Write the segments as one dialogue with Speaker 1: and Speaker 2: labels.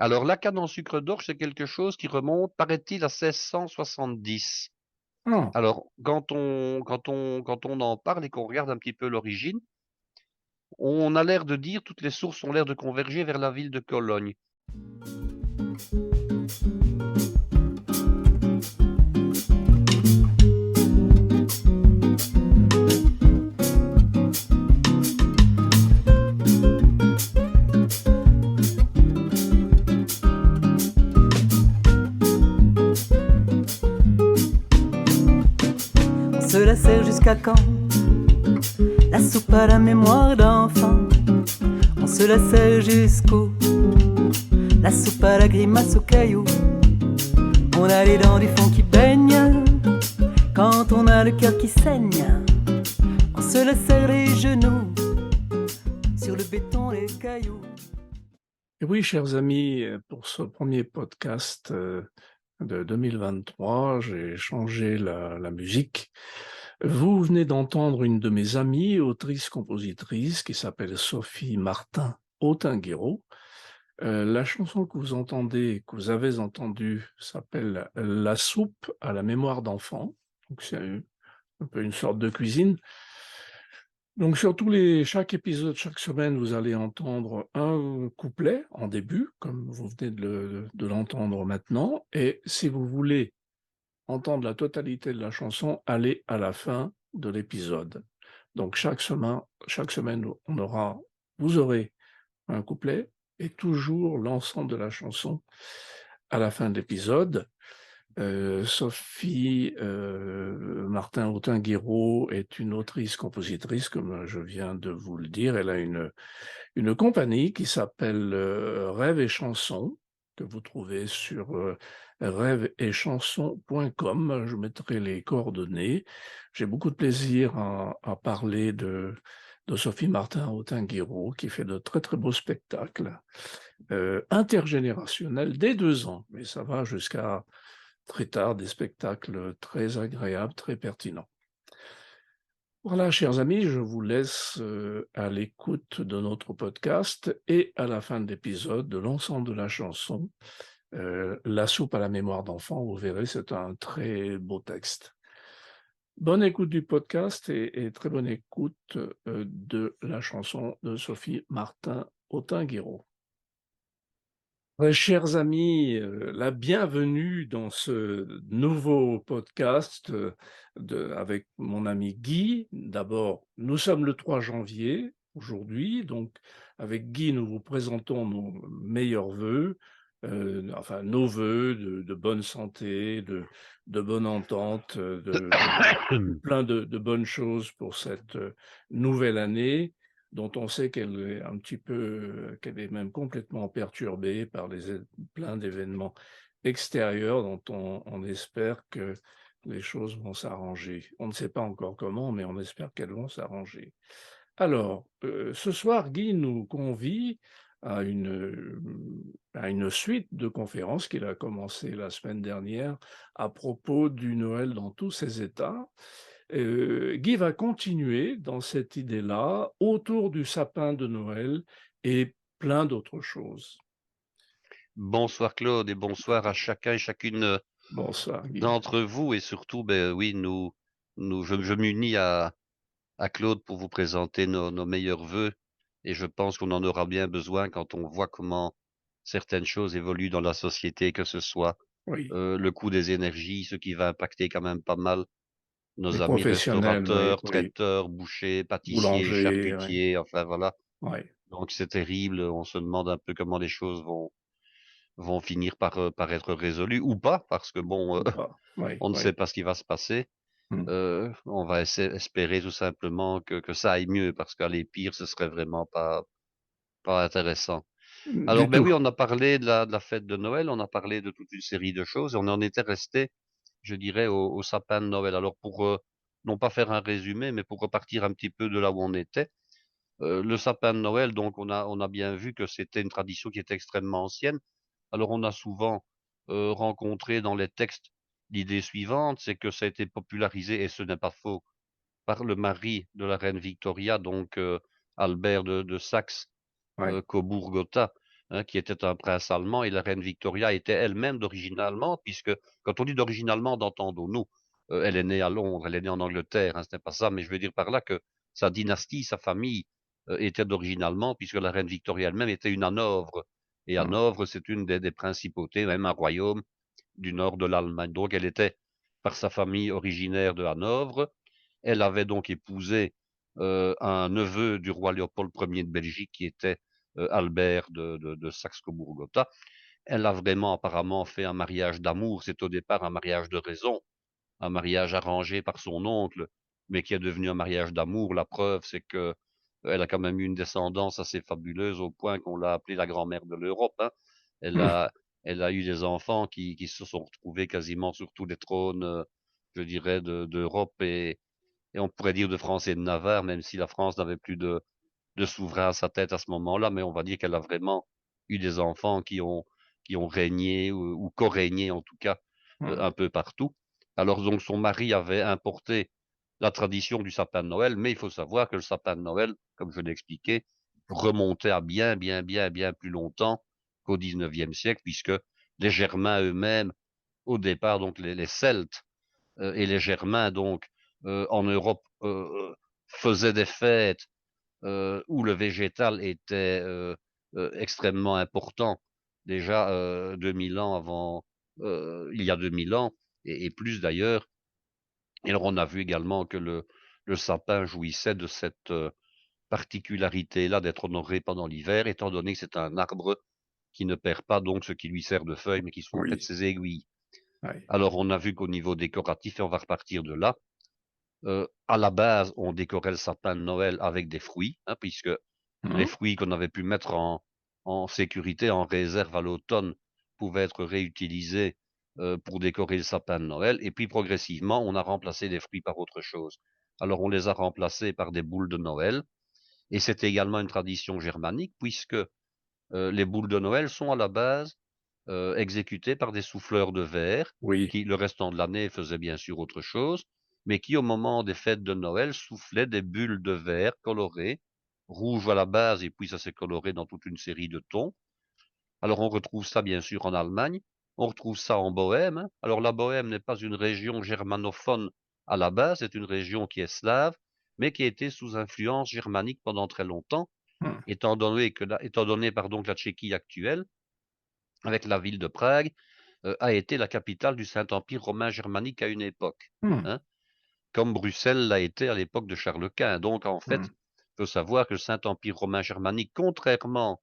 Speaker 1: Alors, la canne en sucre d'orge, c'est quelque chose qui remonte, paraît-il, à 1670.
Speaker 2: Ah,
Speaker 1: Alors, quand on en parle et qu'on regarde un petit peu l'origine, on a l'air de dire, toutes les sources ont l'air de converger vers la ville de Cologne.
Speaker 3: On se la sert jusqu'à quand? La soupe à la mémoire d'enfant. On se la sert jusqu'au. La soupe à la grimace aux cailloux. On a les dents du fond qui baignent. Quand on a le cœur qui saigne, on se la serre les genoux. Sur le béton, les cailloux.
Speaker 2: et oui, chers amis, pour ce premier podcast de 2023, j'ai changé la musique. Vous venez d'entendre une de mes amies, autrice-compositrice, qui s'appelle Sophie Martin Autinguero. La chanson que vous entendez, que vous avez entendue, s'appelle La soupe à la mémoire d'enfant. Donc c'est un peu une sorte de cuisine. Donc sur chaque épisode, chaque semaine, vous allez entendre un couplet en début, comme vous venez de l'entendre maintenant. Et si vous voulez entendre la totalité de la chanson, allez à la fin de l'épisode. Donc chaque semaine, vous aurez un couplet et toujours l'ensemble de la chanson à la fin de l'épisode. Sophie Martin Autinguero est une autrice-compositrice, comme je viens de vous le dire. Elle a une compagnie qui s'appelle Rêve et Chansons, que vous trouvez sur rêveetchansons.com. Je mettrai les coordonnées. J'ai beaucoup de plaisir à parler de Sophie Martin Autinguero, qui fait de très très beaux spectacles intergénérationnels dès 2 ans, mais ça va jusqu'à très tard, des spectacles très agréables, très pertinents. Voilà, chers amis, je vous laisse à l'écoute de notre podcast et à la fin de l'épisode de l'ensemble de la chanson, La soupe à la mémoire d'enfant. Vous verrez, c'est un très beau texte. Bonne écoute du podcast et très bonne écoute de la chanson de Sophie Martin Autinguero. Chers amis, la bienvenue dans ce nouveau podcast avec mon ami Guy. D'abord, nous sommes le 3 janvier aujourd'hui, donc avec Guy, nous vous présentons nos meilleurs vœux, enfin nos vœux de bonne santé, de bonne entente, plein de bonnes choses pour cette nouvelle année dont on sait qu'elle est un petit peu, qu'elle est même complètement perturbée par plein d'événements extérieurs dont on espère que les choses vont s'arranger. On ne sait pas encore comment, mais on espère qu'elles vont s'arranger. Alors, ce soir, Guy nous convie à une suite de conférences qu'il a commencé la semaine dernière à propos du Noël dans tous ses états. Guy va continuer dans cette idée-là autour du sapin de Noël et plein d'autres choses.
Speaker 1: Bonsoir Claude et bonsoir à chacun et chacune
Speaker 2: Bonsoir, Guy.
Speaker 1: d'entre vous et surtout, ben oui, je m'unis à Claude pour vous présenter nos meilleurs vœux et je pense qu'on en aura bien besoin quand on voit comment certaines choses évoluent dans la société, que ce soit
Speaker 2: Oui,
Speaker 1: le coût des énergies, ce qui va impacter quand même pas mal
Speaker 2: les
Speaker 1: nos amis
Speaker 2: professionnels, oui,
Speaker 1: restaurateurs,
Speaker 2: oui,
Speaker 1: traiteurs, bouchers, pâtissiers,
Speaker 2: boulanger, oui,
Speaker 1: charcutiers, enfin voilà.
Speaker 2: oui,
Speaker 1: Donc c'est terrible, on se demande un peu comment les choses vont finir par être résolues ou pas, parce que bon,
Speaker 2: ou pas, oui,
Speaker 1: on ne
Speaker 2: oui.
Speaker 1: sait pas ce qui va se passer.
Speaker 2: Hmm.
Speaker 1: On va espérer tout simplement que ça aille mieux, parce qu'aller pire, ce serait vraiment pas intéressant. Alors,
Speaker 2: Du
Speaker 1: ben
Speaker 2: tout.
Speaker 1: oui, on a parlé de la fête de Noël, on a parlé de toute une série de choses et on en était resté, je dirais, au sapin de Noël. Alors pour, non pas faire un résumé, mais pour repartir un petit peu de là où on était, le sapin de Noël, donc on a bien vu que c'était une tradition qui est extrêmement ancienne. Alors on a souvent, rencontré dans les textes l'idée suivante, c'est que ça a été popularisé, et ce n'est pas faux, par le mari de la reine Victoria, donc Albert de Saxe,
Speaker 2: Oui,
Speaker 1: Coburg-Gotha. hein, qui était un prince allemand, et la reine Victoria était elle-même d'origine allemande, puisque quand on dit d'origine allemande, entendons-nous, elle est née à Londres, elle est née en Angleterre, hein, ce n'est pas ça, mais je veux dire par là que sa dynastie, sa famille, était d'origine allemande, puisque la reine Victoria elle-même était une Hanovre, et
Speaker 2: Mmh.
Speaker 1: Hanovre, c'est une des principautés, même un royaume du nord de l'Allemagne. Donc elle était, par sa famille, originaire de Hanovre. Elle avait donc épousé un neveu du roi Léopold Ier de Belgique, qui était Albert de Saxe-Cobourg-Gotha. Elle a vraiment apparemment fait un mariage d'amour. C'est au départ un mariage de raison, un mariage arrangé par son oncle, mais qui est devenu un mariage d'amour. La preuve, c'est que elle a quand même eu une descendance assez fabuleuse, au point qu'on l'a appelée la grand-mère de l'Europe, hein. Elle
Speaker 2: Mmh.
Speaker 1: a, elle a eu des enfants qui se sont retrouvés quasiment sur tous les trônes, je dirais, d'Europe, et on pourrait dire de France et de Navarre, même si la France n'avait plus de souverain à sa tête à ce moment-là, mais on va dire qu'elle a vraiment eu des enfants qui ont régné, ou co-régné en tout cas,
Speaker 2: Mmh.
Speaker 1: un peu partout. Alors donc son mari avait importé la tradition du sapin de Noël, mais il faut savoir que le sapin de Noël, comme je l'ai expliqué, remontait à bien, bien, bien, bien plus longtemps qu'au 19e siècle, puisque les Germains eux-mêmes, au départ, donc les Celtes, et les Germains, donc, en Europe, faisaient des fêtes où le végétal était extrêmement important. Déjà 2000 ans avant, il y a 2000 ans, et plus d'ailleurs. Et alors on a vu également que le sapin jouissait de cette particularité-là d'être honoré pendant l'hiver, étant donné que c'est un arbre qui ne perd pas donc ce qui lui sert de feuille, mais qui sont en fait
Speaker 2: Oui,
Speaker 1: ses aiguilles.
Speaker 2: oui.
Speaker 1: Alors on a vu qu'au niveau décoratif, et on va repartir de là, à la base, on décorait le sapin de Noël avec des fruits, hein, puisque les
Speaker 2: Mmh.
Speaker 1: fruits qu'on avait pu mettre en sécurité, en réserve à l'automne, pouvaient être réutilisés pour décorer le sapin de Noël. Et puis progressivement, on a remplacé les fruits par autre chose. Alors on les a remplacés par des boules de Noël, et c'est également une tradition germanique, puisque les boules de Noël sont à la base exécutées par des souffleurs de verre,
Speaker 2: Oui.
Speaker 1: qui le restant de l'année faisaient bien sûr autre chose, mais qui au moment des fêtes de Noël soufflaient des bulles de verre colorées, rouge à la base, et puis ça s'est coloré dans toute une série de tons. Alors on retrouve ça bien sûr en Allemagne, on retrouve ça en Bohême, hein. Alors la Bohême n'est pas une région germanophone à la base, c'est une région qui est slave, mais qui a été sous influence germanique pendant très longtemps,
Speaker 2: Mmh.
Speaker 1: étant donné pardon, que la Tchéquie actuelle, avec la ville de Prague, a été la capitale du Saint-Empire romain germanique à une époque,
Speaker 2: Mmh.
Speaker 1: hein, comme Bruxelles l'a été à l'époque de Charles Quint. Donc en fait,
Speaker 2: Mmh.
Speaker 1: il faut savoir que le Saint-Empire romain germanique, contrairement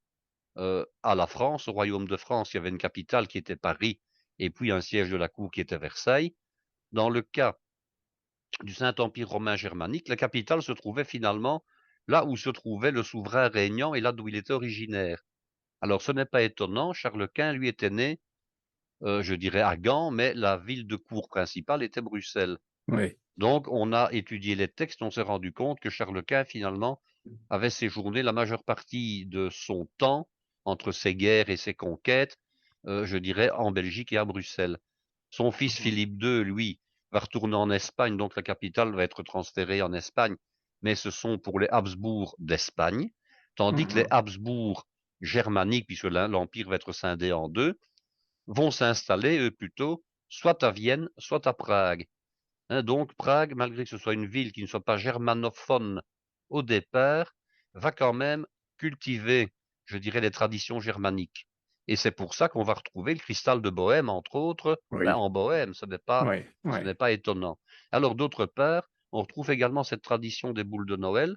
Speaker 1: à la France, au royaume de France, il y avait une capitale qui était Paris, et puis un siège de la cour qui était Versailles. Dans le cas du Saint-Empire romain germanique, la capitale se trouvait finalement là où se trouvait le souverain régnant et là d'où il était originaire. Alors ce n'est pas étonnant, Charles Quint, lui, était né, je dirais à Gand, mais la ville de cour principale était Bruxelles.
Speaker 2: Oui.
Speaker 1: Donc on a étudié les textes, on s'est rendu compte que Charles Quint, finalement, avait séjourné la majeure partie de son temps, entre ses guerres et ses conquêtes, je dirais en Belgique et à Bruxelles. Son fils
Speaker 2: Mmh.
Speaker 1: Philippe II, lui, va retourner en Espagne, donc la capitale va être transférée en Espagne, mais ce sont pour les Habsbourg d'Espagne, tandis que les
Speaker 2: Mmh.
Speaker 1: Habsbourg germaniques, puisque l'empire va être scindé en deux, vont s'installer, eux, plutôt, soit à Vienne, soit à Prague. Hein, donc Prague, malgré que ce soit une ville qui ne soit pas germanophone au départ, va quand même cultiver, je dirais, les traditions germaniques. Et c'est pour ça qu'on va retrouver le cristal de Bohême, entre autres,
Speaker 2: Oui.
Speaker 1: en Bohême.
Speaker 2: Oui.
Speaker 1: Ce
Speaker 2: Oui.
Speaker 1: n'est pas étonnant. Alors d'autre part, on retrouve également cette tradition des boules de Noël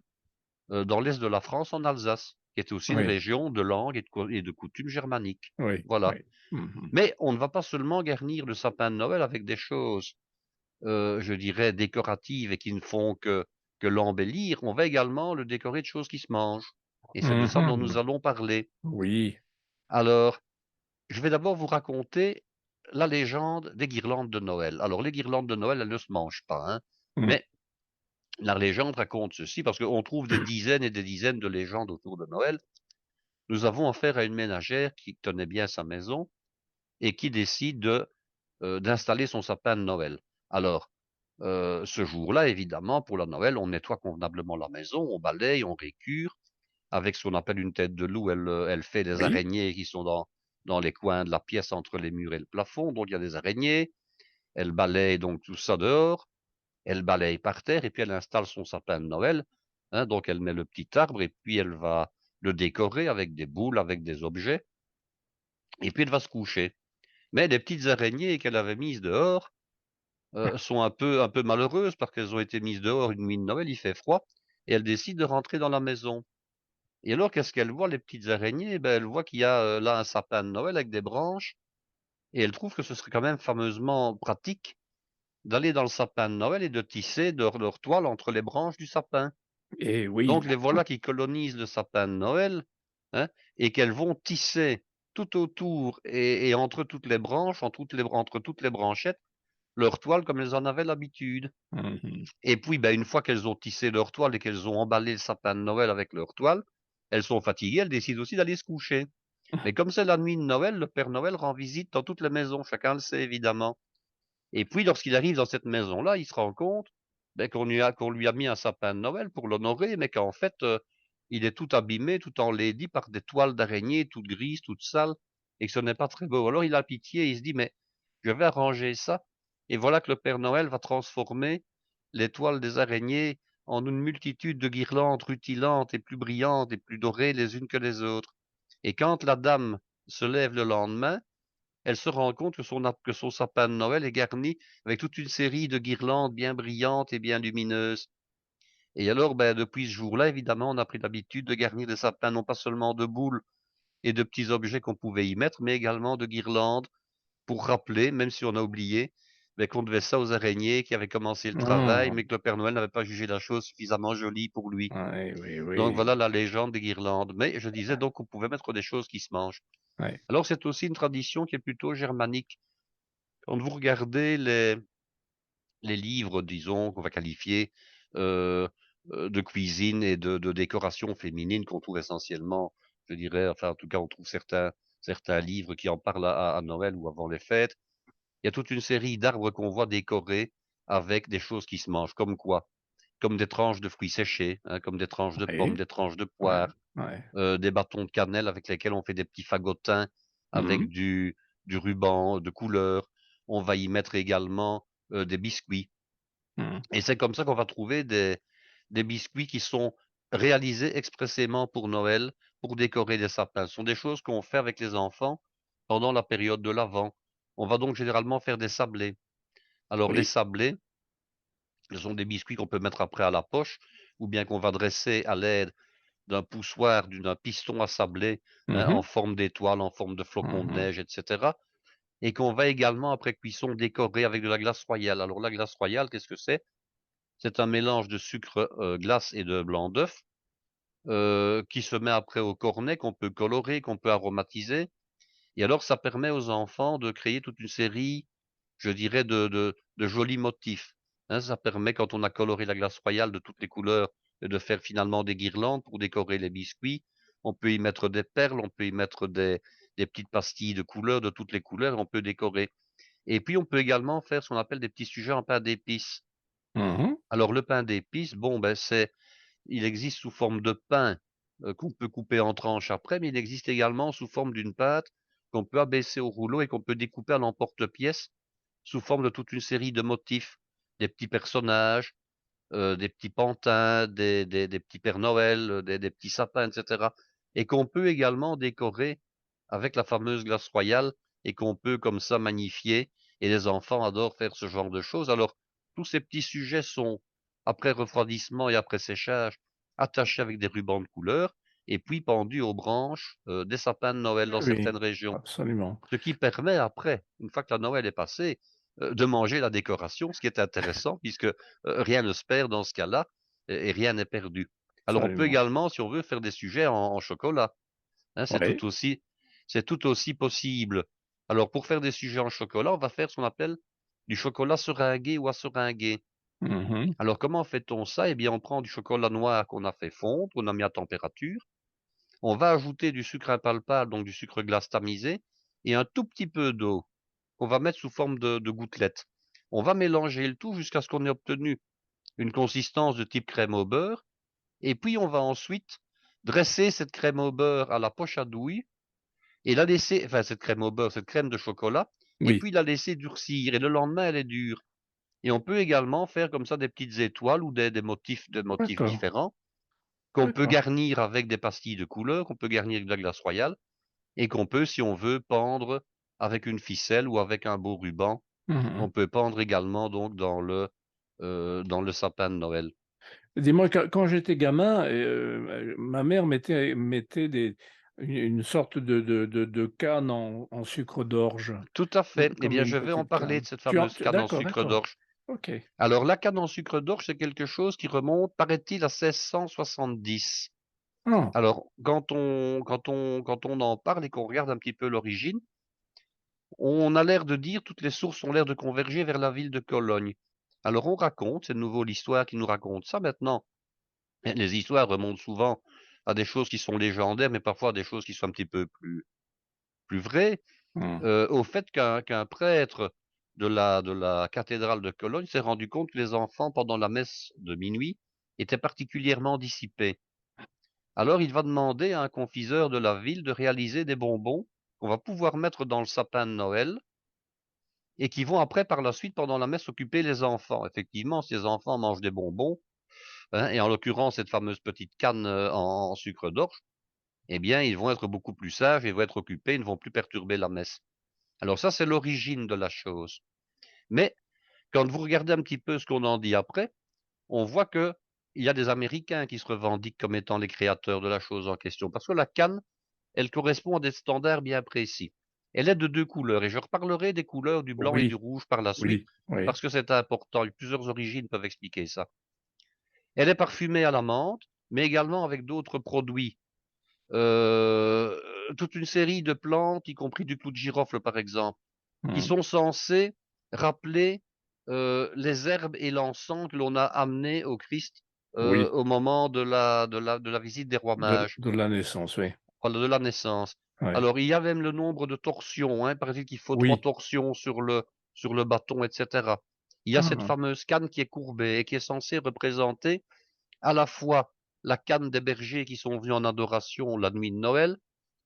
Speaker 1: dans l'est de la France, en Alsace, qui est aussi une
Speaker 2: Oui.
Speaker 1: région de langue et de coutumes germaniques.
Speaker 2: Oui.
Speaker 1: Voilà.
Speaker 2: Oui. Mmh.
Speaker 1: Mais on ne va pas seulement garnir le sapin de Noël avec des choses je dirais décoratives et qui ne font que l'embellir, on va également le décorer de choses qui se mangent, et c'est de ça dont nous
Speaker 2: Mmh.
Speaker 1: allons parler.
Speaker 2: Oui.
Speaker 1: Alors, je vais d'abord vous raconter la légende des guirlandes de Noël. Alors les guirlandes de Noël, elles ne se mangent pas, hein,
Speaker 2: Mmh.
Speaker 1: mais la légende raconte ceci parce qu'on trouve des dizaines et des dizaines de légendes autour de Noël. Nous avons affaire à une ménagère qui tenait bien sa maison et qui décide d'installer son sapin de Noël. Alors, ce jour-là, évidemment, pour la Noël, on nettoie convenablement la maison, on balaye, on récure, avec ce qu'on appelle une tête de loup. Elle fait des
Speaker 2: Oui.
Speaker 1: araignées qui sont dans les coins de la pièce entre les murs et le plafond. Donc il y a des araignées. Elle balaye donc tout ça dehors. Elle balaye par terre et puis elle installe son sapin de Noël, hein. Donc elle met le petit arbre et puis elle va le décorer avec des boules, avec des objets et puis elle va se coucher. Mais les petites araignées qu'elle avait mises dehors, sont un peu malheureuses parce qu'elles ont été mises dehors une nuit de Noël, il fait froid et elles décident de rentrer dans la maison. Et alors qu'est-ce qu'elles voient les petites araignées? Ben, elles voient qu'il y a, là un sapin de Noël avec des branches et elles trouvent que ce serait quand même fameusement pratique d'aller dans le sapin de Noël et de tisser leur toile entre les branches du sapin.
Speaker 2: Et
Speaker 1: Donc
Speaker 2: oui.
Speaker 1: les voilà qui colonisent le sapin de Noël, hein, et qu'elles vont tisser tout autour et entre toutes les branches, entre toutes les branchettes, leur toile comme elles en avaient l'habitude.
Speaker 2: Mmh.
Speaker 1: Et puis, ben, une fois qu'elles ont tissé leur toile et qu'elles ont emballé le sapin de Noël avec leur toile, elles sont fatiguées, elles décident aussi d'aller se coucher. Mais comme c'est la nuit de Noël, le Père Noël rend visite dans toutes les maisons, chacun le sait évidemment. Et puis lorsqu'il arrive dans cette maison-là, il se rend compte, beh, qu'on lui a mis un sapin de Noël pour l'honorer, mais qu'en fait, il est tout abîmé, tout enlaidi par des toiles d'araignées toutes grises, toutes sales et que ce n'est pas très beau. Alors il a pitié, il se dit: «Mais je vais arranger ça» et voilà que le Père Noël va transformer les toiles des araignées en une multitude de guirlandes rutilantes et plus brillantes et plus dorées les unes que les autres. Et quand la dame se lève le lendemain, elle se rend compte que son sapin de Noël est garni avec toute une série de guirlandes bien brillantes et bien lumineuses. Et alors, ben, depuis ce jour-là, évidemment, on a pris l'habitude de garnir les sapins non pas seulement de boules et de petits objets qu'on pouvait y mettre, mais également de guirlandes pour rappeler, même si on a oublié, ben, qu'on devait ça aux araignées qui avaient commencé le travail,
Speaker 2: Mmh.
Speaker 1: mais que le Père Noël n'avait pas jugé la chose suffisamment jolie pour lui.
Speaker 2: Ouais, oui,
Speaker 1: Donc
Speaker 2: oui.
Speaker 1: voilà la légende des guirlandes. Mais je disais donc qu'on pouvait mettre des choses qui se mangent.
Speaker 2: Ouais.
Speaker 1: Alors c'est aussi une tradition qui est plutôt germanique. Quand vous regardez les livres, disons, qu'on va qualifier, heu de cuisine et de décoration féminine qu'on trouve essentiellement, je dirais, enfin, en tout cas, on trouve certains livres qui en parlent à Noël ou avant les fêtes. Il y a toute une série d'arbres qu'on voit décorés avec des choses qui se mangent. Comme quoi? Comme des tranches de fruits séchés, hein, comme des tranches de pommes,
Speaker 2: Oui.
Speaker 1: des tranches de
Speaker 2: Ouais,
Speaker 1: poires,
Speaker 2: ouais.
Speaker 1: des bâtons de cannelle avec lesquels on fait des petits fagotins avec
Speaker 2: Mmh.
Speaker 1: du ruban de couleur. On va y mettre également, des biscuits.
Speaker 2: Mmh.
Speaker 1: Et c'est comme ça qu'on va trouver des biscuits qui sont réalisés expressément pour Noël, pour décorer des sapins. Ce sont des choses qu'on fait avec les enfants pendant la période de l'Avent. On va donc généralement faire des sablés. Alors les
Speaker 2: Oui.
Speaker 1: sablés, ce sont des biscuits qu'on peut mettre après à la poche ou bien qu'on va dresser à l'aide d'un poussoir, d'un piston à sablé, hein,
Speaker 2: Mmh
Speaker 1: en
Speaker 2: mh.
Speaker 1: forme d'étoile, en forme de flocon de
Speaker 2: Mmh.
Speaker 1: neige et cetera et qu'on va également après cuisson décorer avec de la glace royale. Alors la glace royale, qu'est-ce que c'est? C'est un mélange de sucre, glace et de blanc d'œuf, qui se met après au cornet, qu'on peut colorer, qu'on peut aromatiser et alors ça permet aux enfants de créer toute une série, je dirais, de jolis motifs, hein. Ça permet, quand on a coloré la glace royale de toutes les couleurs, de faire finalement des guirlandes pour décorer les biscuits. On peut y mettre des perles, on peut y mettre des petites pastilles de couleurs, de toutes les couleurs, on peut décorer et puis on peut également faire ce qu'on appelle des petits sujets en pain d'épices.
Speaker 2: Mmh.
Speaker 1: Alors le pain d'épices, bon, ben, il existe sous forme de pain, qu'on peut couper en tranches après, mais il existe également sous forme d'une pâte qu'on peut abaisser au rouleau et qu'on peut découper à l'emporte-pièce sous forme de toute une série de motifs. Des petits personnages, des petits pantins, des petits Pères Noël, des petits sapins et cetera et qu'on peut également décorer avec la fameuse glace royale et qu'on peut comme ça magnifier et les enfants adorent faire ce genre de choses. Alors, tous ces petits sujets sont, après refroidissement et après séchage, attachés avec des rubans de couleur et puis pendus aux branches, des sapins de Noël dans
Speaker 2: Oui,
Speaker 1: certaines régions.
Speaker 2: absolument.
Speaker 1: Ce qui permet après, une fois que la Noël est passée, de manger la décoration, ce qui est intéressant puisque, rien ne se perd dans ce cas-là et rien n'est perdu. Alors on peut
Speaker 2: Absolument.
Speaker 1: également, si on veut, faire des sujets en chocolat, hein,
Speaker 2: Oui.
Speaker 1: c'est tout aussi possible. Alors pour faire des sujets en chocolat, on va faire ce qu'on appelle du chocolat seringué ou à seringuer.
Speaker 2: Mmh.
Speaker 1: Alors comment fait-on ça? Eh bien, on prend du chocolat noir qu'on a fait fondre, qu'on a mis à température, on va ajouter du sucre impalpable, donc du sucre glace tamisé et un tout petit peu d'eau qu'on va mettre sous forme de gouttelettes. On va mélanger le tout jusqu'à ce qu'on ait obtenu une consistance de type crème au beurre et puis on va ensuite dressé cette crème au beurre à la poche à douille et la laisser, enfin cette crème au beurre, cette crème de chocolat, et
Speaker 2: Oui,
Speaker 1: puis la laisser durcir. Et le lendemain, elle est dure. Et on peut également faire comme ça des petites étoiles ou des motifs
Speaker 2: d'accord,
Speaker 1: différents qu'on peut
Speaker 2: d'accord.
Speaker 1: garnir avec des pastilles de couleur, qu'on peut garnir avec de la glace royale et qu'on peut, si on veut, pendre avec une ficelle ou avec un beau ruban.
Speaker 2: Mmh.
Speaker 1: On peut pendre également donc dans le sapin de Noël.
Speaker 2: Dis-moi, quand j'étais gamin, ma mère mettait une sorte de canne en sucre d'orge,
Speaker 1: Tout à fait. Eh
Speaker 2: comme
Speaker 1: bien,
Speaker 2: une
Speaker 1: je vais en
Speaker 2: petite
Speaker 1: parler de
Speaker 2: canne.
Speaker 1: cette fameuse canne en
Speaker 2: D'accord,
Speaker 1: sucre
Speaker 2: d'accord.
Speaker 1: d'orge.
Speaker 2: OK.
Speaker 1: Alors, la canne en sucre d'orge, c'est quelque chose qui remonte, paraît-il, à 1670.
Speaker 2: Ah!
Speaker 1: Alors, quand on en parle et qu'on regarde un petit peu l'origine, on a l'air de dire, toutes les sources ont l'air de converger vers la ville de Cologne. Alors, on raconte, c'est de nouveau l'histoire qui nous raconte ça maintenant. Les histoires remontent souvent à des choses qui sont légendaires, mais parfois à des choses qui sont un petit peu plus vraies.
Speaker 2: Mmh.
Speaker 1: Au fait qu'un prêtre de la cathédrale de Cologne s'est rendu compte que les enfants, pendant la messe de minuit, étaient particulièrement dissipés. Alors il va demander à un confiseur de la ville de réaliser des bonbons qu'on va pouvoir mettre dans le sapin de Noël et qui vont après, par la suite, pendant la messe, occuper les enfants. Effectivement, si les enfants mangent des bonbons, hein, et en l'occurrence cette fameuse petite canne en sucre d'orge, eh bien, ils vont être beaucoup plus sages et vont être occupés, ils ne vont plus perturber la messe. Alors ça, c'est l'origine de la chose. Mais quand vous regardez un petit peu ce qu'on en dit après, on voit que il y a des Américains qui se revendiquent comme étant les créateurs de la chose en question. Parce que la canne, elle correspond à des standards bien précis. Elle est de 2 couleurs et je reparlerai des couleurs du blanc et du
Speaker 2: Oui,
Speaker 1: rouge par la suite,
Speaker 2: oui, oui,
Speaker 1: parce que c'est important. Plusieurs origines peuvent expliquer ça. Elle est parfumée à la menthe, mais également avec d'autres produits. Heu, toute une série de plantes, y compris du clou de girofle par exemple, qui
Speaker 2: mmh,
Speaker 1: sont censées rappeler, les herbes et l'encens que l'on a amenés au Christ,
Speaker 2: oui,
Speaker 1: au moment de la visite des rois mages,
Speaker 2: de la naissance, oui,
Speaker 1: voilà, de la naissance.
Speaker 2: oui,
Speaker 1: Alors il y a même le nombre de torsions, hein, paraît-il qu'il faut 3
Speaker 2: oui.
Speaker 1: torsions sur le bâton et cetera. Il y a cette
Speaker 2: Ah!
Speaker 1: fameuse canne qui est courbée et qui est censée représenter à la fois la canne des bergers qui sont venus en adoration la nuit de Noël,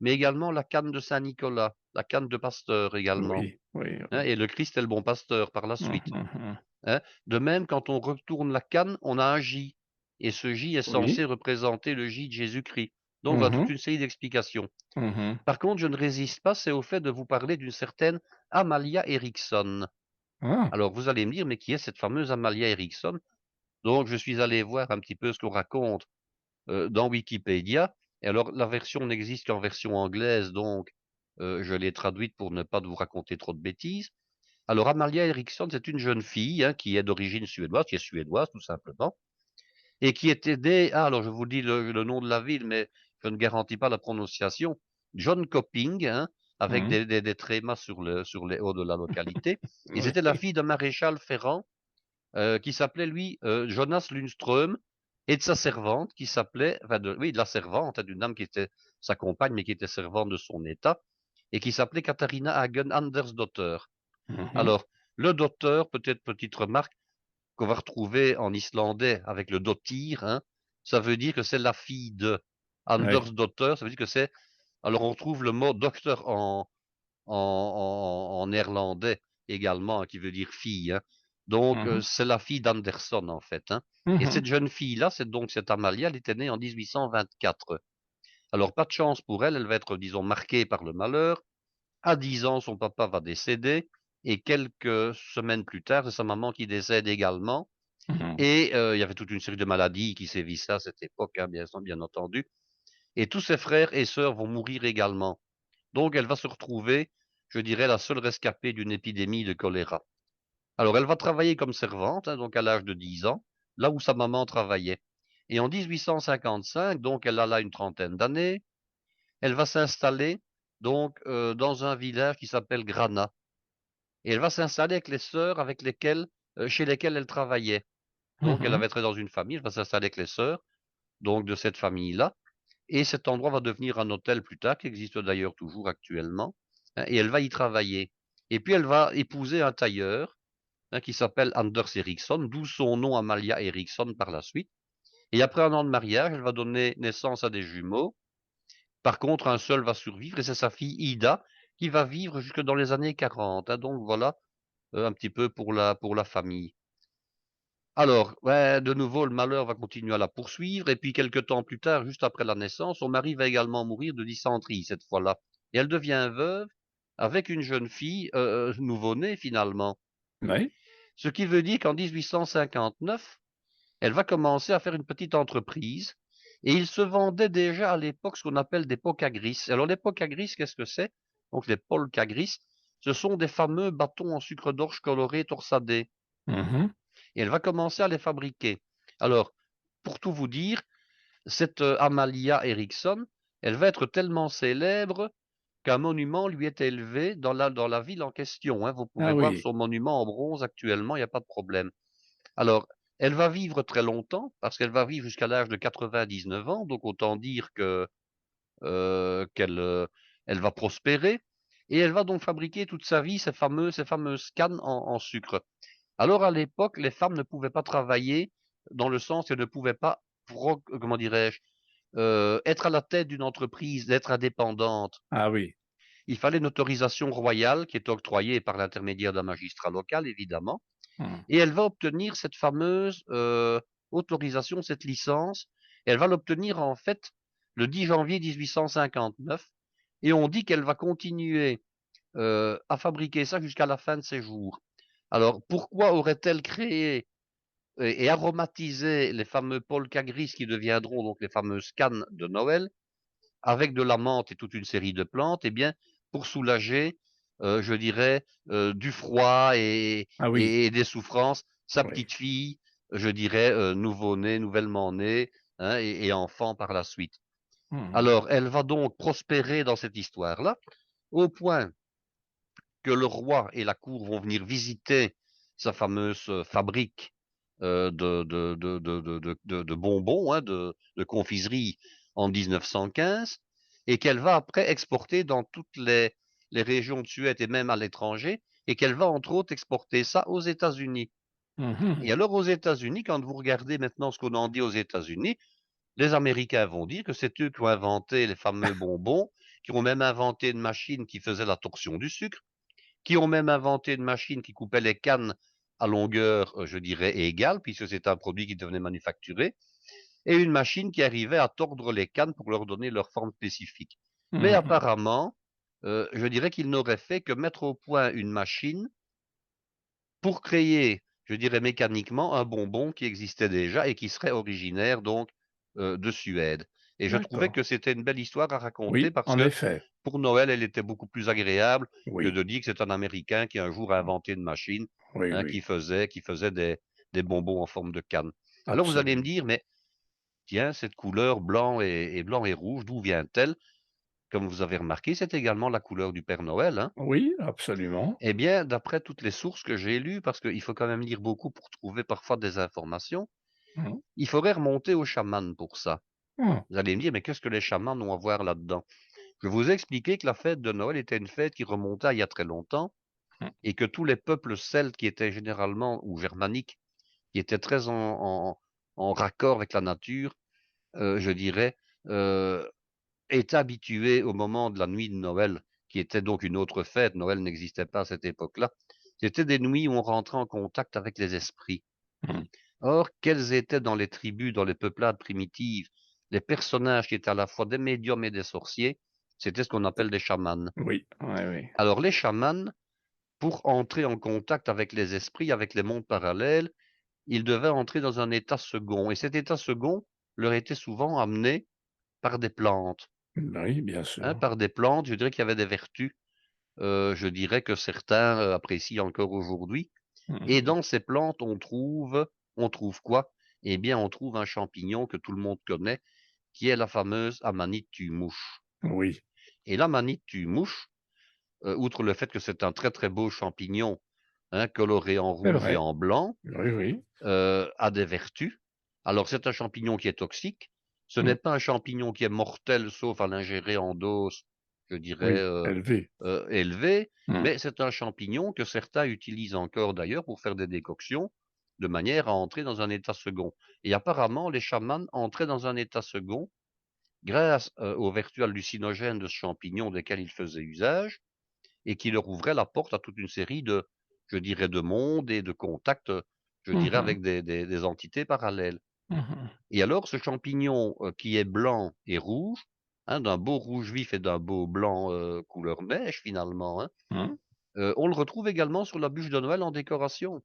Speaker 1: mais également la canne de Saint Nicolas, la canne de pasteur également,
Speaker 2: Oui, oui,
Speaker 1: hein,
Speaker 2: oui.
Speaker 1: et le Christ est le bon pasteur par la
Speaker 2: Mmh,
Speaker 1: suite,
Speaker 2: mmh mh.
Speaker 1: hein. De même, quand on retourne la canne, on a un J, et ce J est censé
Speaker 2: Oui.
Speaker 1: représenter le J de Jésus-Christ. Donc voilà toute
Speaker 2: Mmh.
Speaker 1: une série d'explications.
Speaker 2: Mmh.
Speaker 1: Par contre, je ne résiste pas, c'est au fait de vous parler d'une certaine Amalia Eriksson.
Speaker 2: Ah!
Speaker 1: Alors vous allez me dire, mais qui est cette fameuse Amalia Eriksson? Donc je suis allé voir un petit peu ce qu'on raconte dans Wikipédia. Et alors, la version n'existe qu'en version anglaise, donc je l'ai traduite pour ne pas vous raconter trop de bêtises. Alors, Amalia Eriksson, c'est une jeune fille hein, qui est d'origine suédoise, qui est suédoise tout simplement, et qui est aidée. Ah, alors je vous dis le nom de la ville, mais je ne garantis pas la prononciation. John Copping, hein, avec
Speaker 2: Mmh.
Speaker 1: des trémas sur les hauts de la localité. Et
Speaker 2: Oui.
Speaker 1: c'était la fille d'un maréchal ferrant qui s'appelait lui Jonas Lundström, et de sa servante qui s'appelait, enfin oui, de la servante, hein, d'une dame qui était sa compagne, mais qui était servante de son état, et qui s'appelait Katharina Hagen Andersdotter.
Speaker 2: Mmh.
Speaker 1: Alors, le dotter, peut-être petite remarque, qu'on va retrouver en islandais avec le dottir, hein, ça veut dire que c'est la fille de.
Speaker 2: Oui.
Speaker 1: Andersdotter, ça veut dire que c'est. Alors, on trouve le mot docteur en néerlandais également, hein, qui veut dire fille, hein. Donc,
Speaker 2: Mmh.
Speaker 1: c'est la fille d'Anderson, en fait, hein. Et
Speaker 2: Mmh.
Speaker 1: cette jeune fille-là, c'est donc cette Amalia, elle était née en 1824. Alors, pas de chance pour elle, elle va être, disons, marquée par le malheur. À 10 ans, son papa va décéder, et quelques semaines plus tard, c'est sa maman qui décède également.
Speaker 2: Mmh.
Speaker 1: Et il y avait toute une série de maladies qui sévissaient à cette époque, hein, bien entendu. Et tous ses frères et sœurs vont mourir également. Donc, elle va se retrouver, je dirais, la seule rescapée d'une épidémie de choléra. Alors, elle va travailler comme servante, hein, donc à l'âge de 10 ans, là où sa maman travaillait. Et en 1855, donc elle a là une trentaine d'années, elle va s'installer donc dans un village qui s'appelle Grana. Et elle va s'installer avec les sœurs chez lesquelles elle travaillait. Donc, elle
Speaker 2: Mmh.
Speaker 1: avait été dans une famille, elle va s'installer avec les sœurs, donc de cette famille-là. Et cet endroit va devenir un hôtel plus tard, qui existe d'ailleurs toujours actuellement, hein, et elle va y travailler. Et puis, elle va épouser un tailleur, hein, qui s'appelle Anders Eriksson, d'où son nom Amalia Eriksson par la suite. Et après 1 an de mariage, elle va donner naissance à des jumeaux. Par contre, un seul va survivre et c'est sa fille Ida qui va vivre jusque dans les années 40, hein. Donc voilà, un petit peu pour la famille. Alors, ouais, de nouveau, le malheur va continuer à la poursuivre et puis quelque temps plus tard, juste après la naissance, son mari va également mourir de dysenterie cette fois-là et elle devient veuve avec une jeune fille, nouveau-née finalement.
Speaker 2: Oui.
Speaker 1: Ce qui veut dire qu'en 1859, elle va commencer à faire une petite entreprise et il se vendait déjà à l'époque ce qu'on appelle des Pocagris. Alors les Pocagris, qu'est-ce que c'est? Donc les Polcagris, ce sont des fameux bâtons en sucre d'orge colorés torsadés
Speaker 2: Mhm.
Speaker 1: et elle va commencer à les fabriquer. Alors, pour tout vous dire, cette Amalia Eriksson, elle va être tellement célèbre qu'un monument lui est élevé dans la ville en question, hein. Vous pouvez
Speaker 2: Ah
Speaker 1: voir
Speaker 2: oui.
Speaker 1: son monument en bronze actuellement, il n'y a pas de problème. Alors, elle va vivre très longtemps, parce qu'elle va vivre jusqu'à l'âge de 99 ans, donc autant dire que qu'elle elle va prospérer, et elle va donc fabriquer toute sa vie ces fameuses cannes en sucre. Alors à l'époque, les femmes ne pouvaient pas travailler dans le sens qu'elles ne pouvaient pas, comment dirais-je, être à la tête d'une entreprise, d'être indépendante.
Speaker 2: Ah oui.
Speaker 1: Il fallait une autorisation royale qui est octroyée par l'intermédiaire d'un magistrat local, évidemment.
Speaker 2: Mhm.
Speaker 1: Et elle va obtenir cette fameuse autorisation, cette licence. Et elle va l'obtenir en fait le 10 janvier 1859. Et on dit qu'elle va continuer à fabriquer ça jusqu'à la fin de ses jours. Alors pourquoi aurait-elle créé et aromatisé les fameux polka gris qui deviendront donc les fameuses cannes de Noël avec de la menthe et toute une série de plantes? Eh bien, pour soulager, je dirais, du froid
Speaker 2: Ah oui.
Speaker 1: et des souffrances, sa
Speaker 2: Oui.
Speaker 1: petite fille, je dirais, nouveau-née, nouvellement née, hein, et enfant par la suite.
Speaker 2: Mhm.
Speaker 1: Alors, elle va donc prospérer dans cette histoire-là, au point que le roi et la cour vont venir visiter sa fameuse fabrique de bonbons, hein, de confiserie en 1915, et qu'elle va après exporter dans toutes les régions de Suède et même à l'étranger, et qu'elle va entre autres exporter ça aux États-Unis.
Speaker 2: Mhm.
Speaker 1: Et alors aux États-Unis, quand vous regardez maintenant ce qu'on en dit aux États-Unis, les Américains vont dire que c'est eux qui ont inventé les fameux bonbons, qui ont même inventé une machine qui faisait la torsion du sucre, qui ont même inventé une machine qui coupait les cannes à longueur, je dirais, égale, puisque c'est un produit qui devenait manufacturé, et une machine qui arrivait à tordre les cannes pour leur donner leur forme spécifique. Mais
Speaker 2: Mhm.
Speaker 1: apparemment, je dirais qu'ils n'auraient fait que mettre au point une machine pour créer, je dirais mécaniquement, un bonbon qui existait déjà et qui serait originaire donc de Suède. Et je trouvais
Speaker 2: D'accord.
Speaker 1: que c'était une belle histoire à raconter
Speaker 2: Oui,
Speaker 1: parce
Speaker 2: en
Speaker 1: que
Speaker 2: effet.
Speaker 1: pour Noël, elle était beaucoup plus agréable que
Speaker 2: Oui.
Speaker 1: de dire que c'est un Américain qui un jour a inventé une machine,
Speaker 2: Oui,
Speaker 1: hein,
Speaker 2: oui.
Speaker 1: qui faisait des bonbons en forme de canne. Alors vous allez me
Speaker 2: Absolument.
Speaker 1: dire, mais tiens, cette couleur blanc et rouge, d'où vient-elle? Comme vous avez remarqué, c'est également la couleur du Père Noël, hein.
Speaker 2: Oui, absolument.
Speaker 1: Eh bien, d'après toutes les sources que j'ai lues, parce qu'il faut quand même lire beaucoup pour trouver parfois des informations,
Speaker 2: Mhm.
Speaker 1: il faudrait remonter aux chamans pour ça.
Speaker 2: Mhm.
Speaker 1: Vous allez me dire, mais qu'est-ce que les chamans ont à voir là-dedans? Je vous ai expliqué que la fête de Noël était une fête qui remontait à il y a très longtemps et que tous les peuples celtes qui étaient généralement, ou germaniques, qui étaient très en raccord avec la nature, je dirais, euh, étaient habitués au moment de la nuit de Noël, qui était donc une autre fête. Noël n'existait pas à cette époque-là. C'était des nuits où on rentrait en contact avec les esprits.
Speaker 2: Mhm.
Speaker 1: Or, quels étaient dans les tribus, dans les peuplades primitives, les personnages qui étaient à la fois des médiums et des sorciers? C'était ce qu'on appelle des chamans.
Speaker 2: Oui, oui, oui.
Speaker 1: Alors, les chamans, pour entrer en contact avec les esprits, avec les mondes parallèles, ils devaient entrer dans un état second. Et cet état second leur était souvent amené par des plantes.
Speaker 2: Oui, bien
Speaker 1: Hein,
Speaker 2: sûr.
Speaker 1: par des plantes, je dirais qu'il y avait des vertus, je dirais que certains apprécient encore aujourd'hui. Et
Speaker 2: Mhm.
Speaker 1: dans ces plantes, on trouve quoi? Eh bien, on trouve un champignon que tout le monde connaît, qui est la fameuse Amanite tue-mouche.
Speaker 2: Oui,
Speaker 1: Et l'Amanite tue-mouche, outre le fait que c'est un très très beau champignon, hein, coloré en
Speaker 2: c'est
Speaker 1: rouge et
Speaker 2: vrai.
Speaker 1: en blanc,
Speaker 2: Oui, oui.
Speaker 1: a des vertus. Alors, c'est un champignon qui est toxique. Ce
Speaker 2: Mhm.
Speaker 1: n'est pas un champignon qui est mortel, sauf à l'ingérer en dose, je dirais,
Speaker 2: Oui, élevé.
Speaker 1: élevée,
Speaker 2: Mhm.
Speaker 1: mais c'est un champignon que certains utilisent encore d'ailleurs pour faire des décoctions de manière à entrer dans un état second. Et apparemment, les chamans entraient dans un état second grâce, aux vertus hallucinogènes de ce champignon desquels ils faisaient usage et qui leur ouvrait la porte à toute une série de, je dirais, de mondes et de contacts, je dirais,
Speaker 2: Mmh.
Speaker 1: avec des entités parallèles.
Speaker 2: Mmh.
Speaker 1: Et alors ce champignon, qui est blanc et rouge, hein, d'un beau rouge vif et d'un beau blanc, couleur neige finalement, hein,
Speaker 2: Mmh.
Speaker 1: on le retrouve également sur la bûche de Noël en décoration.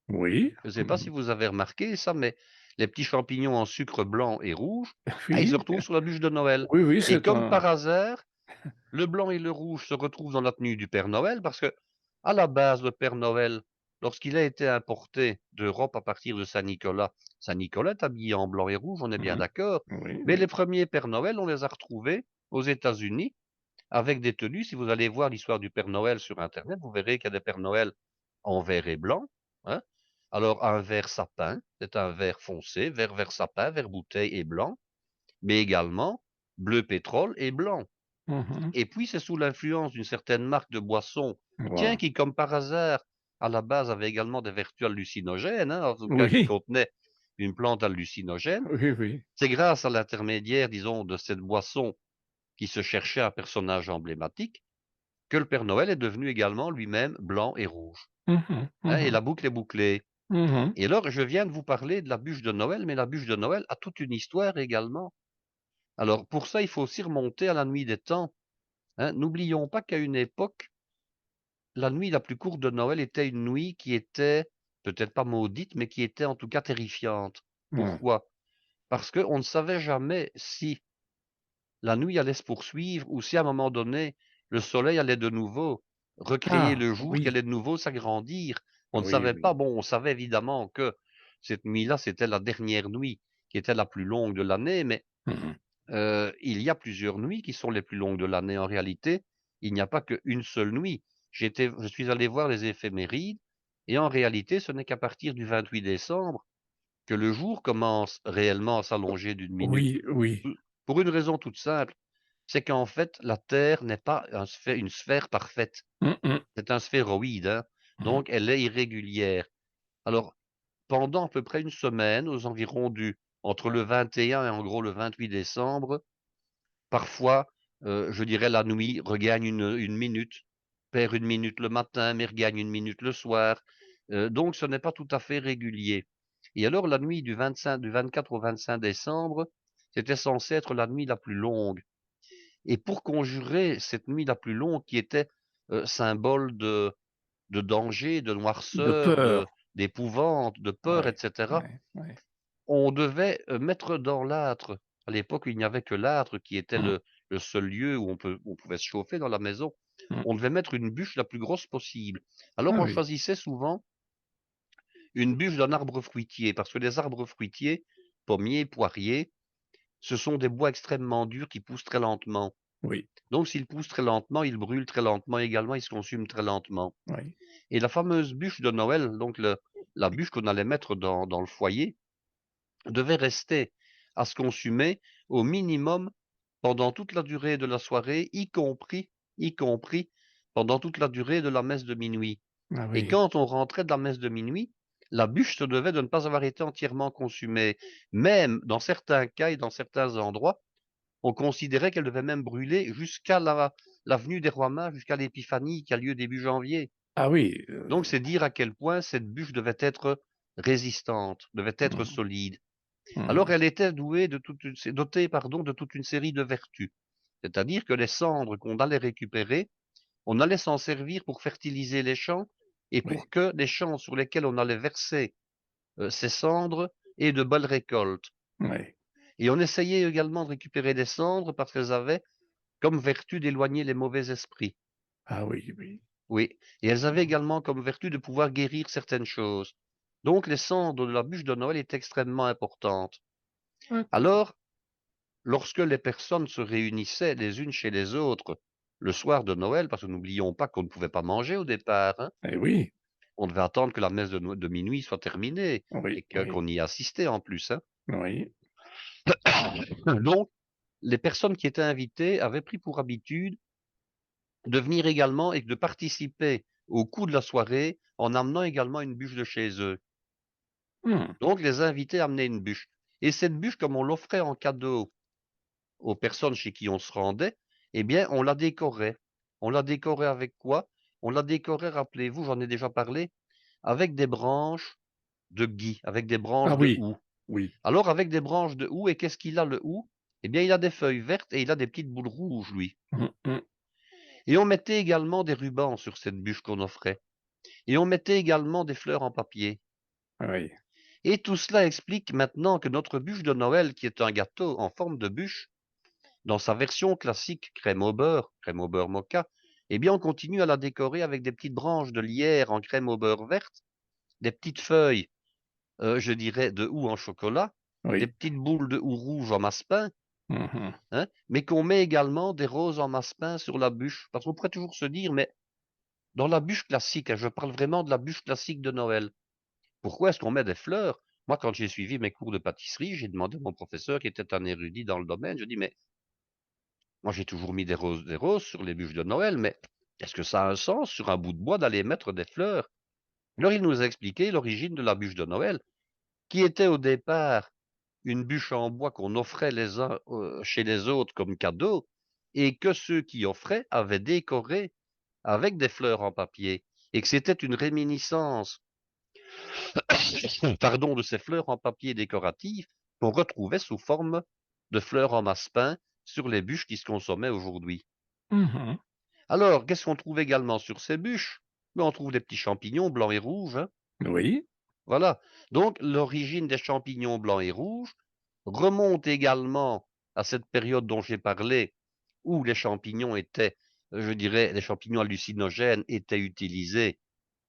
Speaker 2: Oui.
Speaker 1: Je ne sais pas
Speaker 2: Mmh.
Speaker 1: si vous avez remarqué ça, mais les petits champignons en sucre blanc et rouge, ah, ils se
Speaker 2: Oui,
Speaker 1: retrouvent sur la bûche de Noël.
Speaker 2: oui, oui,
Speaker 1: Et
Speaker 2: c'est
Speaker 1: comme
Speaker 2: un
Speaker 1: par hasard, le blanc et le rouge se retrouvent dans la tenue du Père Noël parce que, à la base, le Père Noël, lorsqu'il a été importé d'Europe à partir de Saint-Nicolas, Saint-Nicolas est habillé en blanc et rouge, on est bien
Speaker 2: mmh.
Speaker 1: d'accord,
Speaker 2: Oui,
Speaker 1: mais
Speaker 2: oui.
Speaker 1: les premiers Pères Noël, on les a retrouvés aux États-Unis avec des tenues. Si vous allez voir l'histoire du Père Noël sur internet, vous verrez qu'il y a des Pères Noël en vert et blanc, hein. Alors un vert sapin, c'est un vert foncé, vert sapin, vert bouteille et blanc, mais également bleu pétrole et blanc.
Speaker 2: Mmh.
Speaker 1: Et puis, c'est sous l'influence d'une certaine marque de boisson, tiens,
Speaker 2: Voilà.
Speaker 1: qui, comme par hasard, à la base, avait également des vertus hallucinogènes, hein, en tout cas qui
Speaker 2: Oui,
Speaker 1: contenait une plante hallucinogène.
Speaker 2: oui, oui.
Speaker 1: C'est grâce à l'intermédiaire, disons, de cette boisson qui se cherchait un personnage emblématique que le Père Noël est devenu également lui-même blanc et rouge.
Speaker 2: Mmh.
Speaker 1: Hein, et
Speaker 2: Mmh.
Speaker 1: la boucle est bouclée.
Speaker 2: Mmh.
Speaker 1: Et alors, je viens de vous parler de la bûche de Noël, mais la bûche de Noël a toute une histoire également. Alors, pour ça, il faut aussi remonter à la nuit des temps. Hein. N'oublions pas qu'à une époque, la nuit la plus courte de Noël était une nuit qui était, peut-être pas maudite, mais qui était en tout cas terrifiante.
Speaker 2: Mmh.
Speaker 1: Pourquoi? Parce qu'on ne savait jamais si la nuit allait se poursuivre ou si à un moment donné, le soleil allait de nouveau recréer
Speaker 2: Ah!
Speaker 1: le jour, qui
Speaker 2: Oui,
Speaker 1: allait de nouveau s'agrandir. On ne
Speaker 2: oui,
Speaker 1: savait pas,
Speaker 2: oui.
Speaker 1: bon, on savait évidemment que cette nuit-là, c'était la dernière nuit qui était la plus longue de l'année, mais
Speaker 2: Mmh.
Speaker 1: il y a plusieurs nuits qui sont les plus longues de l'année. En réalité, il n'y a pas qu'une seule nuit. Je suis allé voir les éphémérides et en réalité, ce n'est qu'à partir du 28 décembre que le jour commence réellement à s'allonger d'une minute.
Speaker 2: Oui, oui.
Speaker 1: Pour une raison toute simple, c'est qu'en fait, la Terre n'est pas une sphère parfaite.
Speaker 2: Mmh mh.
Speaker 1: C'est un sphéroïde, hein,
Speaker 2: Mmh.
Speaker 1: donc elle est irrégulière. Alors, pendant à peu près une semaine, aux environs du entre le 21 et en gros le 28 décembre, parfois, je dirais la nuit regagne une minute, perd une minute le matin, mais regagne une minute le soir, donc ce n'est pas tout à fait régulier. Et alors la nuit du 24 au 25 décembre, c'était censé être la nuit la plus longue. Et pour conjurer cette nuit la plus longue qui était, symbole de danger, de
Speaker 2: De
Speaker 1: noirceur,
Speaker 2: peur.
Speaker 1: d'épouvante, de peur et
Speaker 2: Ouais,
Speaker 1: cetera,
Speaker 2: ouais, ouais.
Speaker 1: on devait, mettre dans l'âtre. À l'époque, il n'y avait que l'âtre qui était
Speaker 2: Mmh.
Speaker 1: le seul lieu où on pouvait se chauffer dans la maison.
Speaker 2: Mmh.
Speaker 1: On devait mettre une bûche la plus grosse possible. Alors
Speaker 2: Ah
Speaker 1: on
Speaker 2: oui.
Speaker 1: choisissait souvent une bûche d'un arbre fruitier parce que les arbres fruitiers, pommiers, poiriers, ce sont des bois extrêmement durs qui poussent très lentement.
Speaker 2: Oui,
Speaker 1: Donc s'ils poussent très lentement, ils brûlent très lentement également, ils se consument très lentement.
Speaker 2: oui.
Speaker 1: Et la fameuse bûche de Noël, donc la bûche qu'on allait mettre dans le foyer, devait rester à se consumer au minimum pendant toute la durée de la soirée, y compris pendant toute la durée de la messe de minuit.
Speaker 2: Ah
Speaker 1: Et
Speaker 2: oui.
Speaker 1: quand on rentrait de la messe de minuit, la bûche se devait de ne pas avoir été entièrement consumée. Même dans certains cas et dans certains endroits, on considérait qu'elle devait même brûler jusqu'à la venue des rois mages, jusqu'à l'épiphanie qui a lieu début janvier.
Speaker 2: Ah oui,
Speaker 1: Donc c'est dire à quel point cette bûche devait être résistante, devait être
Speaker 2: mmh,
Speaker 1: solide. Alors
Speaker 2: mmh.
Speaker 1: elle était dotée, pardon, de toute une série de vertus. C'est-à-dire que les cendres qu'on allait récupérer, on allait s'en servir pour fertiliser les champs et
Speaker 2: Oui,
Speaker 1: pour que les champs sur lesquels on allait verser ces cendres aient de belles récoltes.
Speaker 2: oui.
Speaker 1: Et on essayait également de récupérer des cendres parce qu'elles avaient comme vertu d'éloigner les mauvais esprits.
Speaker 2: Ah oui, oui.
Speaker 1: Oui, et elles avaient
Speaker 2: Mmh.
Speaker 1: également comme vertu de pouvoir guérir certaines choses. Donc les cendres de la bûche de Noël étaient extrêmement importantes.
Speaker 2: D'accord.
Speaker 1: Alors, lorsque les personnes se réunissaient les unes chez les autres le soir de Noël, parce que n'oublions pas qu'on ne pouvait pas manger au départ, hein,
Speaker 2: Eh oui,
Speaker 1: on devait attendre que la messe de minuit soit terminée
Speaker 2: oui,
Speaker 1: et
Speaker 2: oui,
Speaker 1: qu'on y assistait en plus, hein.
Speaker 2: oui,
Speaker 1: Donc, les personnes qui étaient invitées avaient pris pour habitude de venir également et de participer au coût de la soirée en amenant également une bûche de chez eux.
Speaker 2: Mmh.
Speaker 1: Donc les invités amenaient une bûche et cette bûche, comme on l'offrait en cadeau aux personnes chez qui on se rendait, eh bien, on la décorait. On la décorait avec quoi? On la décorait, rappelez-vous, j'en ai déjà parlé, avec des branches de gui, avec des
Speaker 2: Ah
Speaker 1: branches de
Speaker 2: oui,
Speaker 1: houx.
Speaker 2: oui.
Speaker 1: Alors avec des branches de houx et qu'est-ce qu'il a le houx? Eh bien, il a des feuilles vertes et il a des petites boules rouges, lui.
Speaker 2: Mmh mh.
Speaker 1: Et on mettait également des rubans sur cette bûche qu'on offrait. Et on mettait également des fleurs en papier.
Speaker 2: Oui.
Speaker 1: Et tout cela explique maintenant que notre bûche de Noël, qui est un gâteau en forme de bûche, dans sa version classique crème au beurre moka, eh bien on continue à la décorer avec des petites branches de lierre en crème au beurre verte, des petites feuilles, je dirais, de houx en chocolat, des
Speaker 2: Oui.
Speaker 1: petites boules de houx rouge en massepain,
Speaker 2: Mmh mh.
Speaker 1: hein, mais qu'on met également des roses en massepain sur la bûche. Parce qu'on pourrait toujours se dire, mais dans la bûche classique, hein, je parle vraiment de la bûche classique de Noël, pourquoi est-ce qu'on met des fleurs? Moi, quand j'ai suivi mes cours de pâtisserie, j'ai demandé à mon professeur, qui était un érudit dans le domaine, je dis, mais moi, j'ai toujours mis des roses sur les bûches de Noël, mais est-ce que ça a un sens sur un bout de bois d'aller mettre des fleurs? Alors, il nous a expliqué l'origine de la bûche de Noël, qui était au départ une bûche en bois qu'on offrait les uns chez les autres comme cadeau, et que ceux qui offraient avaient décoré avec des fleurs en papier, et que c'était une réminiscence, pardon, de ces fleurs en papier décoratif qu'on retrouvait sous forme de fleurs en massepain sur les bûches qui se consommaient aujourd'hui.
Speaker 2: Mmh mh.
Speaker 1: Alors, qu'est-ce qu'on trouve également sur ces bûches? Ben, on trouve des petits champignons blancs et rouges, hein.
Speaker 2: Oui.
Speaker 1: Voilà. Donc, l'origine des champignons blancs et rouges remonte également à cette période dont j'ai parlé, où les champignons étaient, je dirais, les champignons hallucinogènes étaient utilisés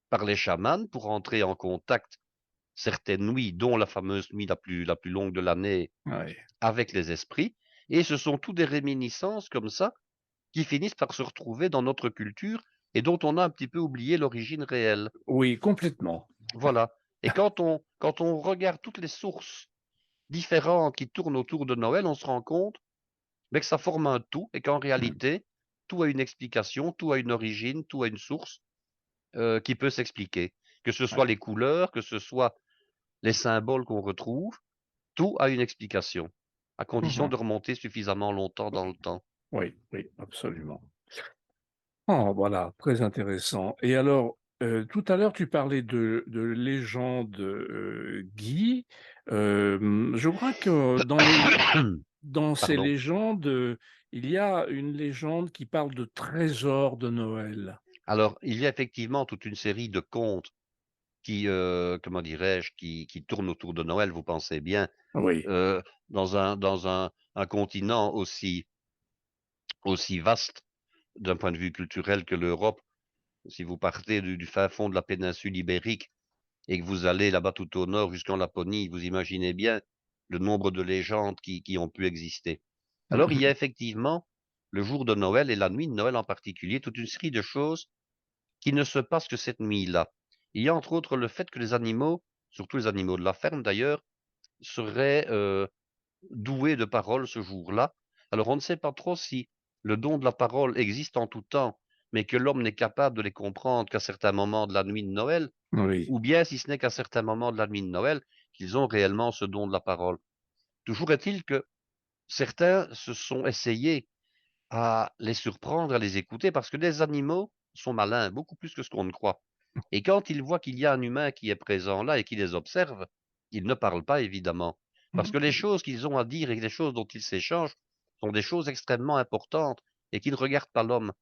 Speaker 1: par les chamans pour entrer en contact certaines nuits, dont la fameuse nuit la plus longue de l'année,
Speaker 2: Ouais.
Speaker 1: avec les esprits. Et ce sont toutes des réminiscences comme ça qui finissent par se retrouver dans notre culture et dont on a un petit peu oublié l'origine réelle.
Speaker 2: Oui, complètement.
Speaker 1: Voilà. Et quand on regarde toutes les sources différentes qui tournent autour de Noël, on se rend compte, que ça forme un tout et qu'en
Speaker 2: Mmh.
Speaker 1: réalité, tout a une explication, tout a une origine, tout a une source, qui peut s'expliquer. Que ce soit
Speaker 2: Ouais.
Speaker 1: les couleurs, que ce soit les symboles qu'on retrouve, tout a une explication, à
Speaker 2: Mmh
Speaker 1: condition
Speaker 2: mh.
Speaker 1: de remonter suffisamment longtemps dans le temps.
Speaker 2: Oui, oui, absolument. Oh, voilà, très intéressant. Et alors, tout à l'heure, tu parlais de légendes, Guy. Je crois que dans ces
Speaker 1: Pardon.
Speaker 2: légendes, il y a une légende qui parle de trésors de Noël.
Speaker 1: Alors, il y a effectivement toute une série de contes qui, comment dirais-je, qui tournent autour de Noël, vous pensez bien,
Speaker 2: Oui,
Speaker 1: dans un continent aussi vaste d'un point de vue culturel que l'Europe. Si vous partez du fin fond de la péninsule ibérique et que vous allez là-bas tout au nord jusqu'en Laponie, vous imaginez bien le nombre de légendes qui ont pu exister. Alors, il y a
Speaker 2: mmh
Speaker 1: effectivement le jour de Noël et la nuit de Noël en particulier, toute une série de choses qui ne se passent que cette nuit-là. Il y a entre autres le fait que les animaux, surtout les animaux de la ferme d'ailleurs, seraient doués de parole ce jour-là. Alors on ne sait pas trop si le don de la parole existe en tout temps, mais que l'homme n'est capable de les comprendre qu'à certains moments de la nuit de Noël,
Speaker 2: oui.
Speaker 1: ou bien si ce n'est qu'à certains moments de la nuit de Noël qu'ils ont réellement ce don de la parole. Toujours est-il que certains se sont essayés à les surprendre, à les écouter, parce que les animaux sont malins, beaucoup plus que ce qu'on ne croit. Et quand ils voient qu'il y a un humain qui est présent là et qui les observe, ils ne parlent pas évidemment. Parce que les choses qu'ils ont à dire et les choses dont ils s'échangent sont des choses extrêmement importantes et qui ne regardent pas l'homme.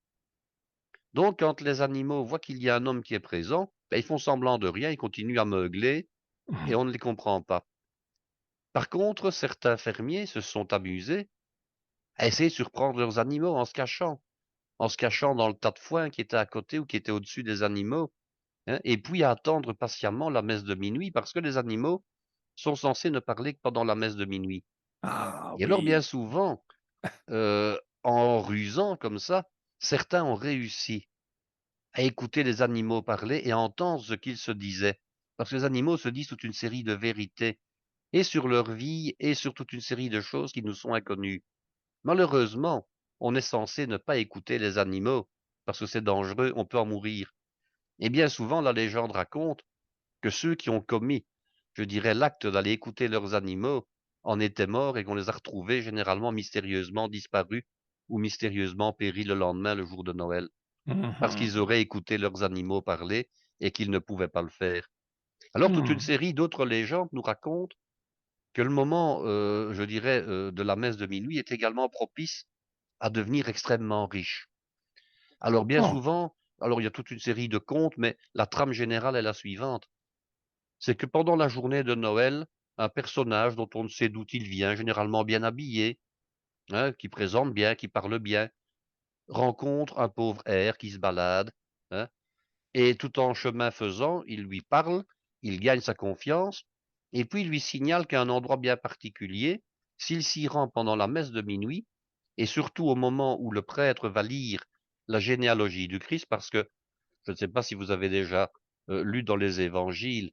Speaker 1: Donc quand les animaux voient qu'il y a un homme qui est présent, ben, ils font semblant de rien, ils continuent à meugler et on ne les comprend pas. Par contre, certains fermiers se sont amusés à essayer de surprendre leurs animaux en se cachant dans le tas de foin qui était à côté ou qui était au-dessus des animaux, hein, et puis à attendre patiemment la messe de minuit parce que les animaux sont censés ne parler que pendant la messe de minuit.
Speaker 2: Ah
Speaker 1: Et alors bien
Speaker 2: oui.
Speaker 1: souvent, en rusant comme ça, certains ont réussi à écouter les animaux parler et à entendre ce qu'ils se disaient. Parce que les animaux se disent toute une série de vérités, et sur leur vie, et sur toute une série de choses qui nous sont inconnues. Malheureusement, on est censé ne pas écouter les animaux, parce que c'est dangereux, on peut en mourir. Et bien souvent, la légende raconte que ceux qui ont commis je dirais, l'acte d'aller écouter leurs animaux en était mort et qu'on les a retrouvés généralement mystérieusement disparus ou mystérieusement péris le lendemain, le jour de Noël, parce
Speaker 2: Mmh.
Speaker 1: qu'ils auraient écouté leurs animaux parler et qu'ils ne pouvaient pas le faire. Alors toute une
Speaker 2: Mmh.
Speaker 1: série d'autres légendes nous racontent que le moment, je dirais, de la messe de minuit est également propice à devenir extrêmement riche. Alors bien
Speaker 2: Ah!
Speaker 1: souvent, alors il y a toute une série de contes, mais la trame générale est la suivante. C'est que pendant la journée de Noël, un personnage dont on ne sait d'où il vient, généralement bien habillé, hein, qui présente bien, qui parle bien, rencontre un pauvre hère qui se balade, hein, et tout en chemin faisant, il lui parle, il gagne sa confiance, et puis il lui signale qu'à un endroit bien particulier, s'il s'y rend pendant la messe de minuit, et surtout au moment où le prêtre va lire la généalogie du Christ, parce que je ne sais pas si vous avez déjà lu dans les évangiles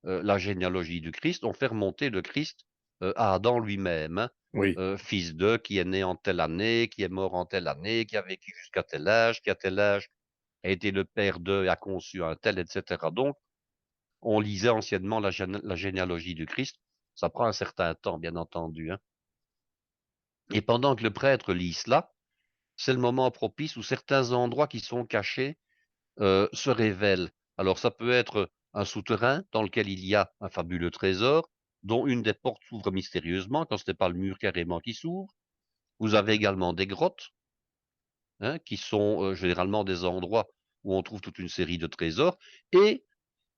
Speaker 1: la généalogie du Christ, on fait remonter le Christ à Adam lui-même, hein,
Speaker 2: Oui.
Speaker 1: fils de, qui est né en telle année, qui est mort en telle année, qui a vécu jusqu'à tel âge, qui à tel âge a été le père de et a conçu un tel, etc. Donc, on lisait anciennement la généalogie du Christ. Ça prend un certain temps, bien entendu, hein. Et pendant que le prêtre lit cela, c'est le moment propice où certains endroits qui sont cachés se révèlent. Alors ça peut être un souterrain dans lequel il y a un fabuleux trésor, dont une des portes s'ouvre mystérieusement quand ce n'est pas le mur carrément qui s'ouvre. Vous avez également des grottes, hein, qui sont généralement des endroits où on trouve toute une série de trésors. Et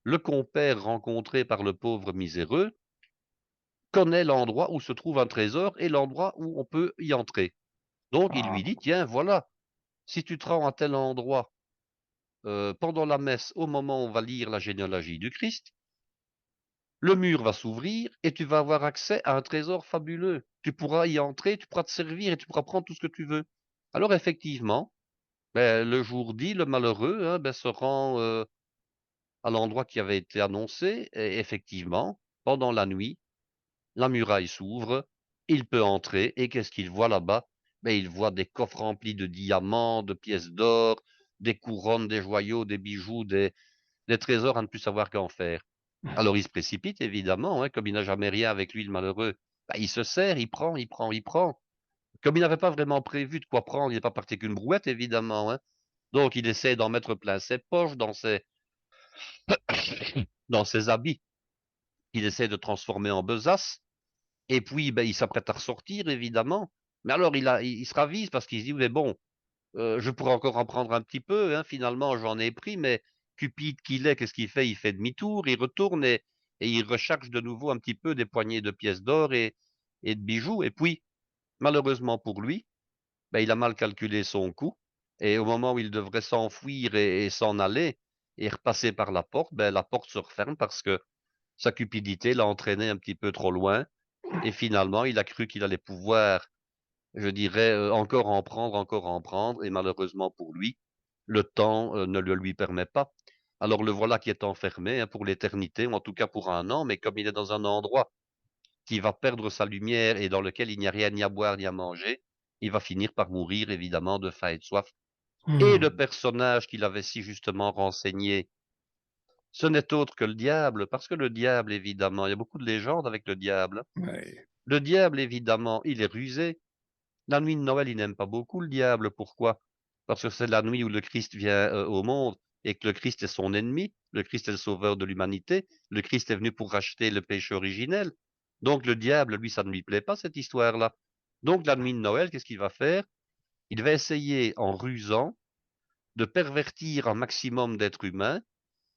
Speaker 1: le compère rencontré par le pauvre miséreux connaît l'endroit où se trouve un trésor et l'endroit où on peut y entrer. Donc il
Speaker 2: Ah!
Speaker 1: lui dit, tiens, voilà, si tu te rends à tel endroit pendant la messe, au moment où on va lire la généalogie du Christ, le mur va s'ouvrir et tu vas avoir accès à un trésor fabuleux. Tu pourras y entrer, tu pourras te servir et tu pourras prendre tout ce que tu veux. Alors effectivement, le jour dit, le malheureux, hein, se rend à l'endroit qui avait été annoncé et effectivement, pendant la nuit, la muraille s'ouvre, il peut entrer et qu'est-ce qu'il voit là-bas? Il voit des coffres remplis de diamants, de pièces d'or, des couronnes, des joyaux, des bijoux, des trésors à ne plus savoir qu'en faire. Alors il se précipite évidemment, hein, comme il n'a jamais rien avec lui le malheureux, il se sert, il prend, il prend, il prend. Comme il n'avait pas vraiment prévu de quoi prendre, il n'est pas parti qu'une brouette évidemment, hein. Donc il essaie d'en mettre plein ses poches, dans ses habits, il essaie de transformer en besace, et puis il s'apprête à ressortir évidemment. Mais alors il se ravise parce qu'il se dit: «Mais bon, je pourrais encore en prendre un petit peu, hein, finalement j'en ai pris», mais cupide qu'il est, qu'est-ce qu'il fait? Il fait demi-tour, il retourne et il recharge de nouveau un petit peu des poignées de pièces d'or et de bijoux et puis, malheureusement pour lui, il a mal calculé son coup et au moment où il devrait s'enfuir et s'en aller et repasser par la porte se referme parce que sa cupidité l'a entraîné un petit peu trop loin et finalement il a cru qu'il allait pouvoir, je dirais, encore en prendre et malheureusement pour lui, le temps, ne le lui permet pas. Alors le voilà qui est enfermé, hein, pour l'éternité ou en tout cas pour 1 an, mais comme il est dans un endroit qui va perdre sa lumière et dans lequel il n'y a rien ni à boire ni à manger, il va finir par mourir évidemment de faim et de soif. Et le
Speaker 2: Mmh.
Speaker 1: personnage qu'il avait si justement renseigné, ce n'est autre que le diable, parce que le diable évidemment, il y a beaucoup de légendes avec le diable, hein.
Speaker 2: Ouais.
Speaker 1: Le diable évidemment, il est rusé. La nuit de Noël, il n'aime pas beaucoup le diable. Pourquoi? Parce que c'est la nuit où le Christ vient, au monde et que le Christ est son ennemi. Le Christ est le sauveur de l'humanité. Le Christ est venu pour racheter le péché originel. Donc le diable, lui, ça ne lui plaît pas cette histoire-là. Donc la nuit de Noël, qu'est-ce qu'il va faire? Il va essayer, en rusant, de pervertir un maximum d'êtres humains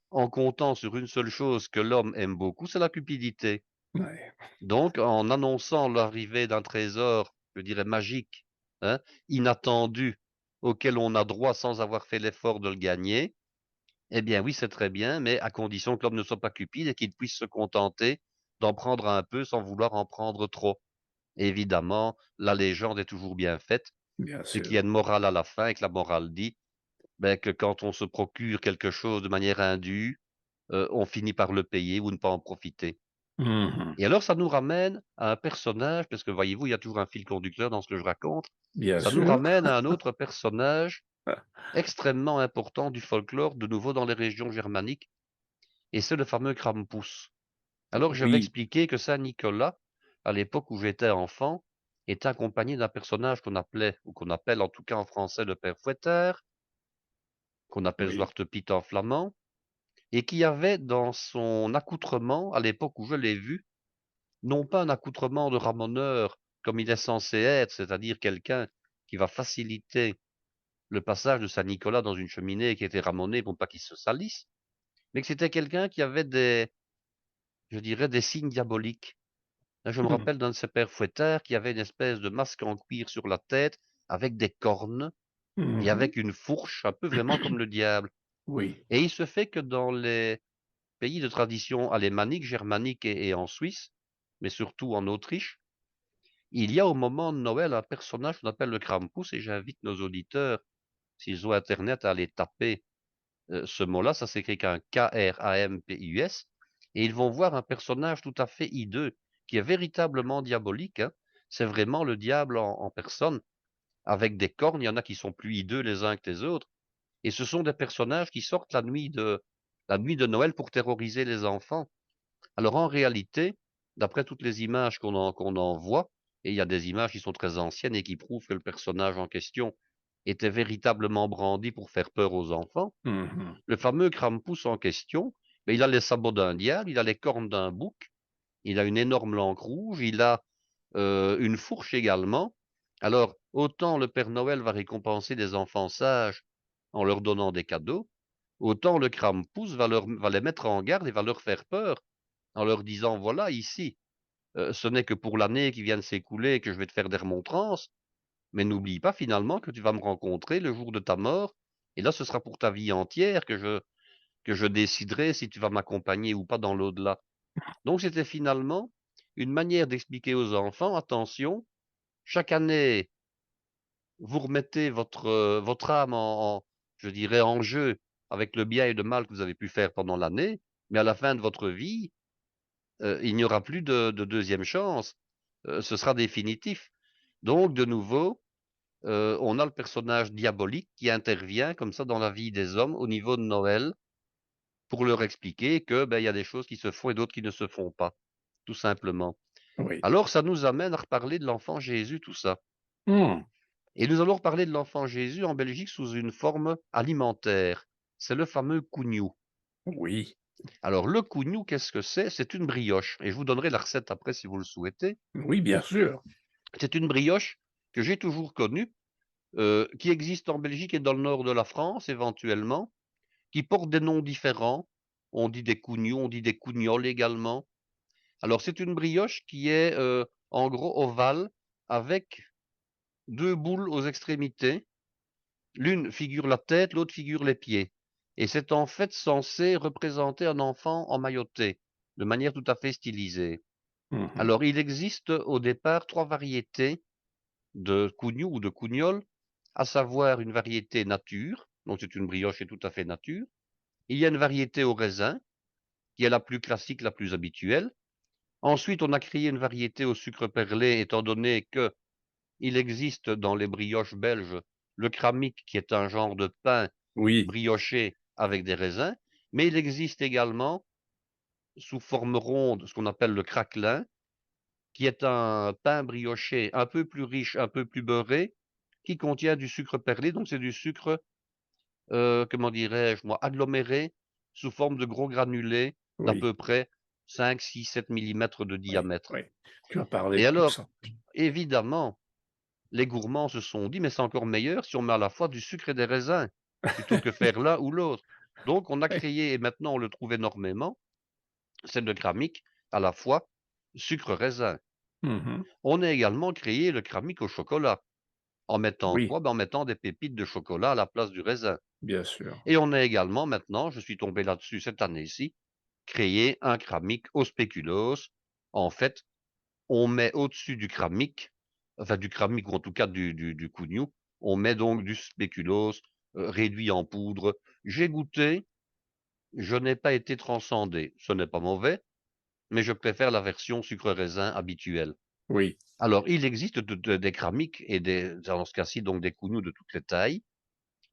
Speaker 1: en comptant sur une seule chose que l'homme aime beaucoup, c'est la cupidité.
Speaker 2: Ouais.
Speaker 1: Donc, en annonçant l'arrivée d'un trésor, je dirais magique, hein, inattendu, auquel on a droit sans avoir fait l'effort de le gagner, eh bien oui, c'est très bien, mais à condition que l'homme ne soit pas cupide et qu'il puisse se contenter d'en prendre un peu sans vouloir en prendre trop. Évidemment, la légende est toujours bien faite,
Speaker 2: Bien
Speaker 1: c'est qu'il y a
Speaker 2: sûr.
Speaker 1: une morale à la fin et que la morale dit que quand on se procure quelque chose de manière indue, on finit par le payer ou ne pas en profiter.
Speaker 2: Mmh.
Speaker 1: Et alors ça nous ramène à un personnage, parce que voyez-vous, il y a toujours un fil conducteur dans ce que je raconte.
Speaker 2: Bien
Speaker 1: Ça nous
Speaker 2: sûr.
Speaker 1: ramène à un autre personnage extrêmement important du folklore, de nouveau dans les régions germaniques, et c'est le fameux Krampus. Alors je vais
Speaker 2: Oui,
Speaker 1: expliquer que saint Nicolas, à l'époque où j'étais enfant, était accompagné d'un personnage qu'on appelait, ou qu'on appelle en tout cas en français le père Fouettard, qu'on appelle
Speaker 2: oui.
Speaker 1: Zwarte Piet en flamand, et qui avait dans son accoutrement, à l'époque où je l'ai vu, non pas un accoutrement de ramoneur comme il est censé être, c'est-à-dire quelqu'un qui va faciliter le passage de saint Nicolas dans une cheminée qui était ramonée pour pas qu'il se salisse, mais que c'était quelqu'un qui avait je dirais, des signes diaboliques. Là, je me
Speaker 2: Mmh.
Speaker 1: rappelle d'un de ces pères fouettards qui avait une espèce de masque en cuir sur la tête, avec des cornes et
Speaker 2: Mmh.
Speaker 1: avec une fourche, un peu vraiment comme le diable.
Speaker 2: Oui.
Speaker 1: Et il se fait que dans les pays de tradition alémanique, germanique et en Suisse, mais surtout en Autriche, il y a au moment de Noël un personnage qu'on appelle le Krampus, et j'invite nos auditeurs, s'ils ont Internet, à aller taper ce mot-là, ça s'écrit qu'un Krampus, et ils vont voir un personnage tout à fait hideux, qui est véritablement diabolique, hein. C'est vraiment le diable en personne, avec des cornes, il y en a qui sont plus hideux les uns que les autres, et ce sont des personnages qui sortent la nuit de Noël pour terroriser les enfants. Alors en réalité, d'après toutes les images qu'on en voit, et il y a des images qui sont très anciennes et qui prouvent que le personnage en question était véritablement brandi pour faire peur aux enfants,
Speaker 2: Mmh.
Speaker 1: le fameux Krampus en question, beh, il a les sabots d'un diable, il a les cornes d'un bouc, il a une énorme langue rouge, il a, une fourche également. Alors, autant le Père Noël va récompenser des enfants sages en leur donnant des cadeaux, autant le Krampus va les mettre en garde et va leur faire peur en leur disant: «Voilà, ici, ce n'est que pour l'année qui vient de s'écouler que je vais te faire des remontrances, mais n'oublie pas finalement que tu vas me rencontrer le jour de ta mort, et là, ce sera pour ta vie entière que je déciderai si tu vas m'accompagner ou pas dans l'au-delà». Donc c'était finalement une manière d'expliquer aux enfants: «Attention, chaque année, vous remettez votre âme je dirais, en jeu avec le bien et le mal que vous avez pu faire pendant l'année, mais à la fin de votre vie, il n'y aura plus de 2e chance, ce sera définitif». Donc de nouveau, on a le personnage diabolique qui intervient comme ça dans la vie des hommes au niveau de Noël, pour leur expliquer que, ben, il y a des choses qui se font et d'autres qui ne se font pas, tout simplement.
Speaker 2: Oui.
Speaker 1: Alors ça nous amène à reparler de l'enfant Jésus, tout ça.
Speaker 2: Mmh.
Speaker 1: Et nous allons reparler de l'enfant Jésus en Belgique sous une forme alimentaire. C'est le fameux cougnou.
Speaker 2: Oui.
Speaker 1: Alors le cougnou, qu'est-ce que c'est? C'est une brioche, et je vous donnerai la recette après si vous le souhaitez.
Speaker 2: Oui, bien sûr.
Speaker 1: C'est une brioche que j'ai toujours connue, qui existe en Belgique et dans le nord de la France éventuellement, qui porte des noms différents. On dit des cougnous, on dit des cougnols également. Alors c'est une brioche qui est, en gros ovale, avec 2 boules aux extrémités. L'une figure la tête, l'autre figure les pieds, et c'est en fait censé représenter un enfant emmailloté, de manière tout à fait stylisée.
Speaker 2: Mmh.
Speaker 1: Alors il existe au départ 3 variétés de cougnou ou de cougnol, à savoir une variété nature, donc c'est une brioche qui est tout à fait nature. Il y a une variété au raisin, qui est la plus classique, la plus habituelle. Ensuite, on a créé une variété au sucre perlé, étant donné que il existe dans les brioches belges le kramique, qui est un genre de pain
Speaker 2: Oui.
Speaker 1: brioché avec des raisins, mais il existe également, sous forme ronde, ce qu'on appelle le craquelin, qui est un pain brioché un peu plus riche, un peu plus beurré, qui contient du sucre perlé, donc c'est du sucre, comment dirais-je moi, aggloméré sous forme de gros granulés d'à
Speaker 2: Oui.
Speaker 1: peu près 5, 6, 7 millimètres de
Speaker 2: Oui.
Speaker 1: diamètre.
Speaker 2: Oui. Tu as parlé
Speaker 1: Et
Speaker 2: de tout
Speaker 1: alors,
Speaker 2: ça.
Speaker 1: évidemment, les gourmands se sont dit: «Mais c'est encore meilleur si on met à la fois du sucre et des raisins, plutôt que faire l'un ou l'autre». Donc on a
Speaker 2: Oui.
Speaker 1: créé, et maintenant on le trouve énormément, c'est le kramique à la fois sucre-raisin.
Speaker 2: Mmh.
Speaker 1: On a également créé le kramique au chocolat. En mettant
Speaker 2: Oui,
Speaker 1: quoi? Ben, en mettant des pépites de chocolat à la place du raisin.
Speaker 2: bien sûr.
Speaker 1: Et on a également maintenant, je suis tombé là-dessus cette année-ci, créé un kramique au spéculoos. En fait, on met au-dessus du kramique, enfin du kramique ou en tout cas du cougnou, on met donc du spéculoos, réduit en poudre. J'ai goûté, je n'ai pas été transcendé. Ce n'est pas mauvais, mais je préfère la version sucre raisin habituelle.
Speaker 2: Oui.
Speaker 1: Alors il existe des kramiques et dans ce cas-ci donc des cougnous de toutes les tailles.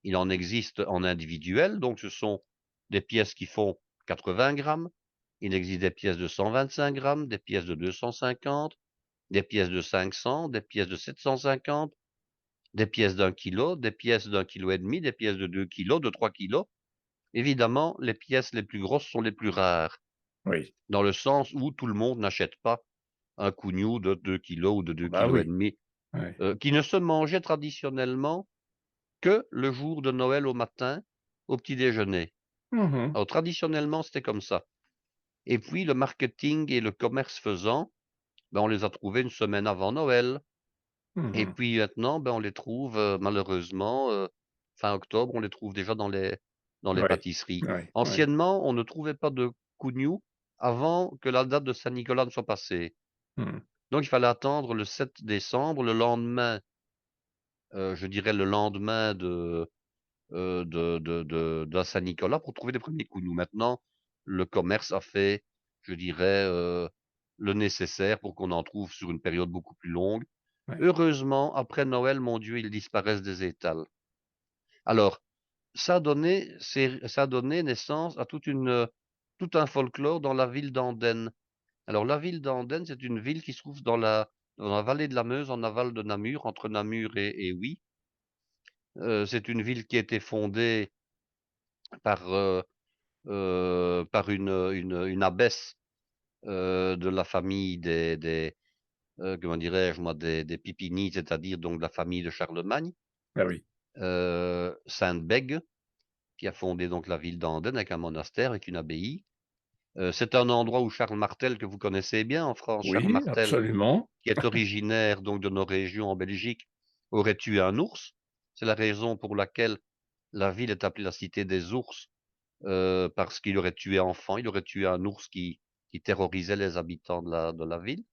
Speaker 1: Il en existe en individuel, donc ce sont des pièces qui font 80 grammes. Il existe des pièces de 125 grammes, des pièces de 250, des pièces de 500, des pièces de 750, des pièces d'1 kilo, des pièces d'1,5 kg, des pièces de 2 kilos, de 3 kilos. Évidemment, les pièces les plus grosses sont les plus rares,
Speaker 2: Oui.
Speaker 1: dans le sens où tout le monde n'achète pas un cougnou de 2 kilos ou de 2
Speaker 2: Bah
Speaker 1: kilos et
Speaker 2: oui.
Speaker 1: demi,
Speaker 2: Ouais.
Speaker 1: qui ne se mangeait traditionnellement que le jour de Noël au matin, au petit déjeuner.
Speaker 2: Mmh.
Speaker 1: Alors traditionnellement, c'était comme ça. Et puis le marketing et le commerce faisant, ben, on les a trouvés une semaine avant Noël. Et
Speaker 2: Mmh.
Speaker 1: puis maintenant, ben, on les trouve, malheureusement, fin octobre, on les trouve déjà dans les
Speaker 2: Ouais.
Speaker 1: pâtisseries.
Speaker 2: Ouais, ouais.
Speaker 1: Anciennement, on ne trouvait pas de cougnou avant que la date de Saint-Nicolas ne soit passée.
Speaker 2: Mmh.
Speaker 1: Donc il fallait attendre le 7 décembre, le lendemain, je dirais le lendemain de la Saint-Nicolas pour trouver les premiers cougnoux. Maintenant, le commerce a fait, je dirais, le nécessaire pour qu'on en trouve sur une période beaucoup plus longue.
Speaker 2: Ouais.
Speaker 1: Heureusement, après Noël, mon Dieu, ils disparaissent des étals. Alors, ça a donné naissance à tout un folklore dans la ville d'Andenne. Alors la ville d'Andenne, c'est une ville qui se trouve dans la vallée de la Meuse, en aval de Namur, entre Namur et Huy. C'est une ville qui a été fondée par, par une abbesse, de la famille comment dirais-je moi? Des Pipini, c'est-à-dire donc de la famille de Charlemagne,
Speaker 2: Ah oui.
Speaker 1: Sainte Bègue, qui a fondé donc la ville d'Andenne avec un monastère, avec une abbaye. C'est un endroit où Charles Martel, que vous connaissez bien en France, Charles
Speaker 2: Oui,
Speaker 1: Martel,
Speaker 2: absolument.
Speaker 1: qui est originaire donc de nos régions en Belgique, aurait tué un ours. C'est la raison pour laquelle la ville est appelée la cité des ours, parce qu'il aurait tué enfant, il aurait tué un ours qui terrorisait les habitants de la ville.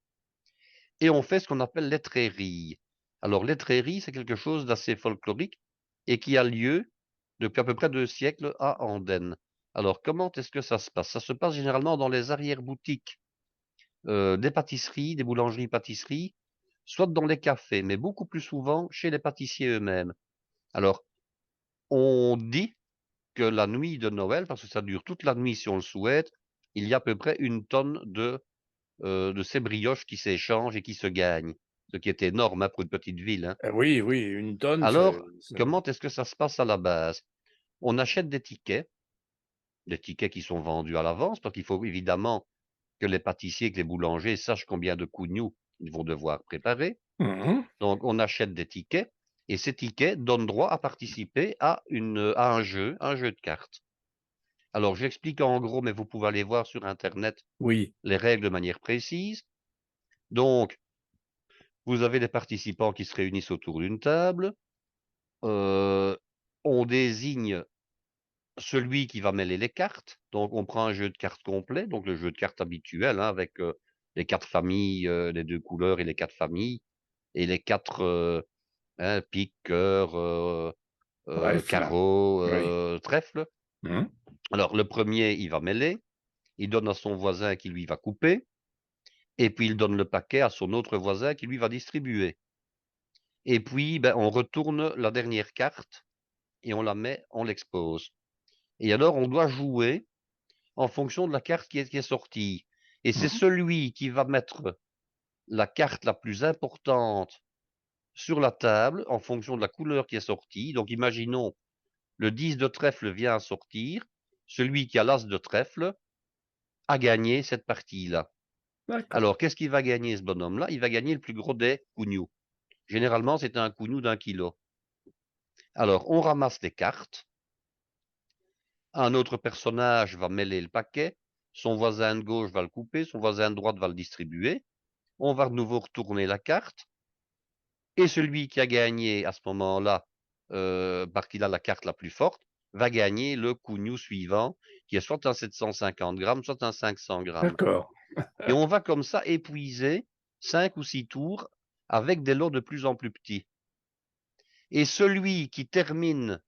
Speaker 1: Et on fait ce qu'on appelle l'étrérie. Alors l'étrérie, c'est quelque chose d'assez folklorique et qui a lieu depuis à peu près 2 siècles à Andenne. Alors comment est-ce que ça se passe? Ça se passe généralement dans les arrière-boutiques, des pâtisseries, des boulangeries-pâtisseries, soit dans les cafés, mais beaucoup plus souvent chez les pâtissiers eux-mêmes. Alors, on dit que la nuit de Noël, parce que ça dure toute la nuit si on le souhaite, il y a à peu près 1 tonne de ces brioches qui s'échangent et qui se gagnent, ce qui est énorme, hein, pour une petite ville, hein.
Speaker 2: Oui, oui, une tonne,
Speaker 1: Alors,
Speaker 2: c'est
Speaker 1: comment est-ce que ça se passe à la base? On achète des tickets qui sont vendus à l'avance, parce qu'il faut évidemment que les pâtissiers, que les boulangers sachent combien de cougnoux ils vont devoir préparer.
Speaker 2: mmh.
Speaker 1: Donc on achète des tickets et ces tickets donnent droit à participer à un jeu de cartes. Alors j'explique en gros, mais vous pouvez aller voir sur internet
Speaker 2: Oui.
Speaker 1: les règles de manière précise. Donc, vous avez des participants qui se réunissent autour d'une table. Heu, on désigne celui qui va mêler les cartes. Donc on prend un jeu de cartes complet, donc le jeu de cartes habituel, hein, avec, les 4 familles, les 2 couleurs et les 4 familles et les 4, hein, pique, cœur,
Speaker 2: Trèfle.
Speaker 1: carreau,
Speaker 2: Oui.
Speaker 1: trèfle.
Speaker 2: Mmh.
Speaker 1: Alors le premier, il va mêler, il donne à son voisin qui lui va couper et puis il donne le paquet à son autre voisin qui lui va distribuer. Et puis, ben, on retourne la dernière carte et on l'expose. Et alors on doit jouer en fonction de la carte qui est sortie. Et c'est
Speaker 2: Mmh.
Speaker 1: celui qui va mettre la carte la plus importante sur la table en fonction de la couleur qui est sortie. Donc imaginons, le 10 de trèfle vient à sortir, celui qui a l'as de trèfle a gagné cette partie-là.
Speaker 2: D'accord.
Speaker 1: Alors qu'est-ce qu'il va gagner ce bonhomme-là? Il va gagner le plus gros des cougnoux. Généralement, c'est un cougnou d'1 kilo. Alors on ramasse les cartes. Un autre personnage va mêler le paquet, son voisin de gauche va le couper, son voisin de droite va le distribuer. On va de nouveau retourner la carte et celui qui a gagné à ce moment-là, parce qu'il a la carte la plus forte, va gagner le cougnou suivant, qui est soit un 750 grammes, soit un 500 grammes.
Speaker 2: D'accord.
Speaker 1: Et on va comme ça épuiser 5 ou 6 tours avec des lots de plus en plus petits. Et celui qui termine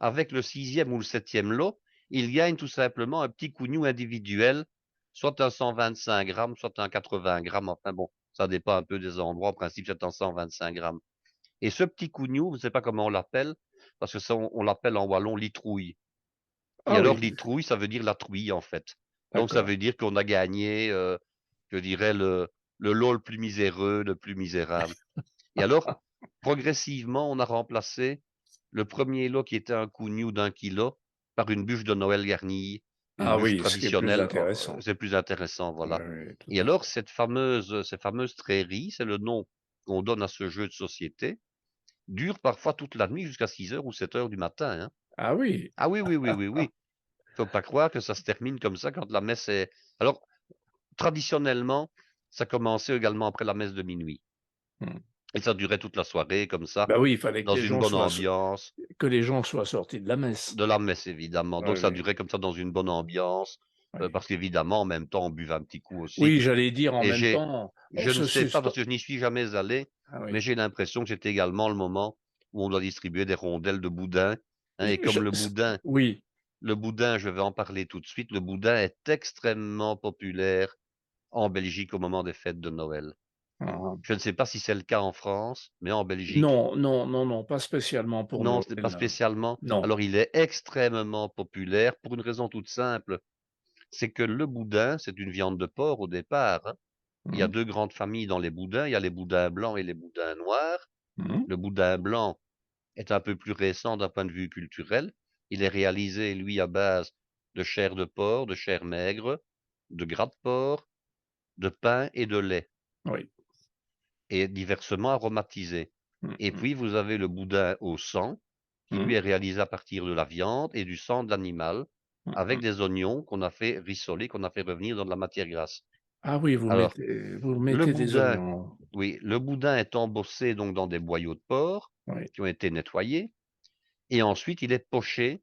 Speaker 1: avec le 6e ou le 7e lot, il gagne tout simplement un petit cougnou individuel, soit un 125 grammes, soit un 80 grammes. Enfin bon, ça dépend un peu des endroits. En principe, c'est un 125 grammes. Et ce petit cougnou, je ne sais pas comment on l'appelle, parce que ça, on l'appelle en wallon litrouille. Et
Speaker 2: Ah
Speaker 1: alors,
Speaker 2: oui.
Speaker 1: litrouille, ça veut dire la truie, en fait. Donc ça
Speaker 2: D'accord.
Speaker 1: veut dire qu'on a gagné, je dirais le lot le plus miséreux, le plus misérable. Et alors, progressivement, on a remplacé le premier lot qui était un cougnou d'1 kilo par une bûche de Noël garnie, une
Speaker 2: Ah
Speaker 1: bûche
Speaker 2: oui, ce qui est plus
Speaker 1: traditionnelle,
Speaker 2: intéressant.
Speaker 1: c'est plus intéressant,
Speaker 2: Oui,
Speaker 1: voilà.
Speaker 2: oui, tout
Speaker 1: Et
Speaker 2: à fait.
Speaker 1: alors ces fameuses tréries, c'est le nom qu'on donne à ce jeu de société, dure parfois toute la nuit jusqu'à 6 heures ou 7 heures du matin, hein.
Speaker 2: Ah oui!
Speaker 1: Ah oui, oui, oui, oui, oui. Faut pas croire que ça se termine comme ça quand la messe est alors traditionnellement, ça commençait également après la messe de minuit
Speaker 2: Mmh.
Speaker 1: et ça durait toute la soirée comme ça,
Speaker 2: Bah oui, il fallait
Speaker 1: dans une bonne ambiance.
Speaker 2: que les gens soient sortis de la messe.
Speaker 1: De la messe évidemment,
Speaker 2: Oui,
Speaker 1: donc ça
Speaker 2: oui,
Speaker 1: durait comme ça dans une bonne ambiance,
Speaker 2: oui.
Speaker 1: parce qu'évidemment en même temps on buvait un petit coup aussi
Speaker 2: Oui, j'allais dire en
Speaker 1: et
Speaker 2: même temps, on
Speaker 1: je ne
Speaker 2: se
Speaker 1: sais pas
Speaker 2: susto
Speaker 1: parce que je n'y suis jamais allé,
Speaker 2: ah
Speaker 1: mais
Speaker 2: oui.
Speaker 1: j'ai l'impression que c'était également le moment où on doit distribuer des rondelles de boudin, hein, et
Speaker 2: Je
Speaker 1: comme
Speaker 2: oui.
Speaker 1: le boudin, je vais en parler tout de suite, le boudin est extrêmement populaire en Belgique au moment des fêtes de Noël.
Speaker 2: Mmh.
Speaker 1: Je ne sais pas si c'est le cas en France, mais en Belgique,
Speaker 2: Non, non, non, non, pas spécialement pour
Speaker 1: non, ce n'est pas
Speaker 2: Noël.
Speaker 1: spécialement.
Speaker 2: Non.
Speaker 1: Alors il est extrêmement populaire pour une raison toute simple. C'est que le boudin, c'est une viande de porc au départ, hein. Il y a
Speaker 2: Mmh.
Speaker 1: 2 grandes familles dans les boudins, il y a les boudins blancs et les boudins noirs.
Speaker 2: Mmh.
Speaker 1: Le boudin blanc est un peu plus récent d'un point de vue culturel. Il est réalisé, lui, à base de chair de porc, de chair maigre, de gras de porc, de pain et de lait
Speaker 2: Oui.
Speaker 1: et diversement aromatisé.
Speaker 2: Mmh
Speaker 1: Et
Speaker 2: mh.
Speaker 1: puis vous avez le boudin au sang, qui
Speaker 2: Mmh.
Speaker 1: lui est réalisé à partir de la viande et du sang de l'animal,
Speaker 2: Mmh
Speaker 1: avec
Speaker 2: mh.
Speaker 1: des oignons qu'on a fait rissoler, qu'on a fait revenir dans de la matière grasse.
Speaker 2: Ah oui,
Speaker 1: Alors
Speaker 2: vous
Speaker 1: Le
Speaker 2: mettez des
Speaker 1: boudin,
Speaker 2: oignons.
Speaker 1: oui, le boudin est embossé donc dans des boyaux de porc
Speaker 2: Oui,
Speaker 1: qui ont été nettoyés et ensuite il est poché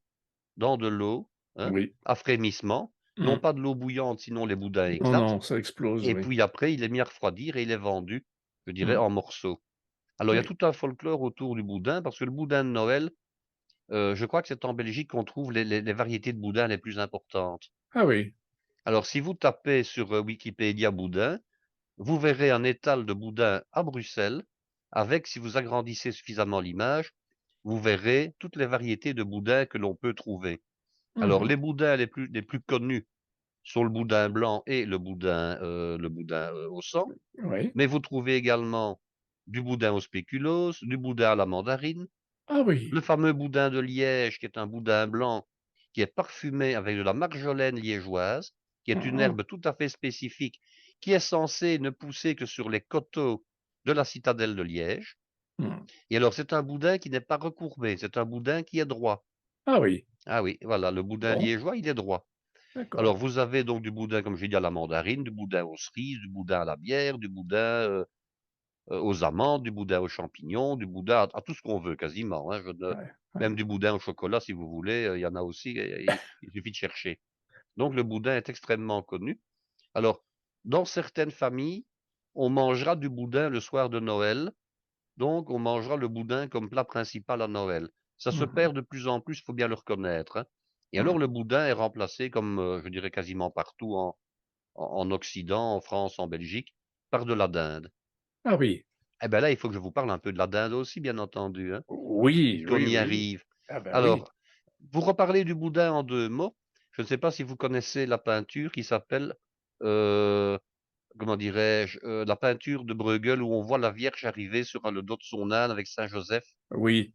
Speaker 1: dans de l'eau, hein,
Speaker 2: oui.
Speaker 1: à frémissement, non
Speaker 2: Mmh.
Speaker 1: pas de l'eau bouillante sinon les boudins
Speaker 2: Non,
Speaker 1: éclatent
Speaker 2: non, ça explose,
Speaker 1: et
Speaker 2: oui.
Speaker 1: puis après il est mis à refroidir et il est vendu, je dirais,
Speaker 2: Mmh.
Speaker 1: en morceaux. Alors il y a
Speaker 2: Oui.
Speaker 1: tout un folklore autour du boudin parce que le boudin de Noël, je crois que c'est en Belgique qu'on trouve les variétés de boudin les plus importantes.
Speaker 2: Ah oui.
Speaker 1: Alors si vous tapez sur, Wikipédia boudin, vous verrez un étal de boudin à Bruxelles avec, si vous agrandissez suffisamment l'image, vous verrez toutes les variétés de boudin que l'on peut trouver. Alors
Speaker 2: Mmh.
Speaker 1: les boudins les plus connus sont le boudin blanc et le boudin au sang,
Speaker 2: Oui.
Speaker 1: mais vous trouvez également du boudin au spéculoos, du boudin à la mandarine,
Speaker 2: Ah oui.
Speaker 1: le fameux boudin de Liège qui est un boudin blanc qui est parfumé avec de la marjolaine liégeoise, qui est une
Speaker 2: Mmh mh.
Speaker 1: herbe tout à fait spécifique, qui est censée ne pousser que sur les coteaux de la citadelle de Liège.
Speaker 2: Mmh.
Speaker 1: Et alors c'est un boudin qui n'est pas recourbé, c'est un boudin qui est droit.
Speaker 2: Ah oui.
Speaker 1: Ah oui, voilà, le boudin
Speaker 2: Bon,
Speaker 1: liégeois, il est droit. Alors
Speaker 2: d'accord.
Speaker 1: vous avez donc du boudin, comme j'ai dit, à la mandarine, du boudin aux cerises, du boudin à la bière, du boudin, aux amandes, du boudin aux champignons, du boudin à tout ce qu'on veut quasiment, hein, je ne
Speaker 2: Ouais, ouais.
Speaker 1: même du boudin au chocolat si vous voulez, il y en a aussi et il suffit de chercher. Donc le boudin est extrêmement connu. Alors, dans certaines familles, on mangera du boudin le soir de Noël, donc on mangera le boudin comme plat principal à Noël. Ça se
Speaker 2: Mmh mh.
Speaker 1: perd de plus en plus, il faut bien le reconnaître, hein. Et alors
Speaker 2: Mmh.
Speaker 1: le boudin est remplacé comme, je dirais quasiment partout en Occident, en France, en Belgique, par de la dinde.
Speaker 2: Ah oui.
Speaker 1: Eh ben là, il faut que je vous parle un peu de la dinde aussi, bien entendu, hein,
Speaker 2: Oui,
Speaker 1: puisqu'on
Speaker 2: oui,
Speaker 1: y
Speaker 2: oui.
Speaker 1: arrive.
Speaker 2: Ah bah oui.
Speaker 1: Alors, pour reparler du boudin en 2 mots, je ne sais pas si vous connaissez la peinture qui s'appelle, heu, comment dirais-je? La peinture de Bruegel où on voit la Vierge arriver sur le dos de son âne avec saint Joseph,
Speaker 2: Oui.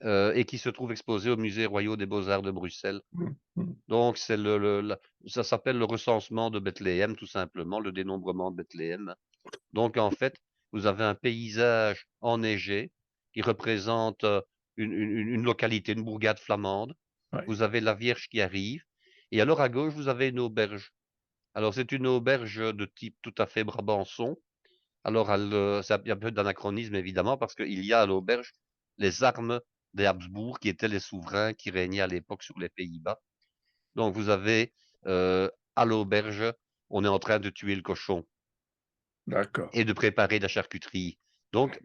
Speaker 1: et qui se trouve exposée au Musée royal des beaux-arts de Bruxelles.
Speaker 2: Mmh mh.
Speaker 1: Donc c'est le la ça s'appelle le recensement de Bethléem tout simplement, le dénombrement de Bethléem. Donc en fait, vous avez un paysage enneigé qui représente, une localité, une bourgade flamande.
Speaker 2: Ouais.
Speaker 1: Vous avez la Vierge qui arrive et alors à gauche, vous avez une auberge. Alors c'est une auberge de type tout à fait brabançon. Alors elle, ça il y a un peu d'anachronisme évidemment parce qu'il y a à l'auberge les armes des Habsbourg qui étaient les souverains qui régnaient à l'époque sur les Pays-Bas. Donc vous avez, à l'auberge, on est en train de tuer le cochon
Speaker 2: D'accord.
Speaker 1: et de préparer la charcuterie. Donc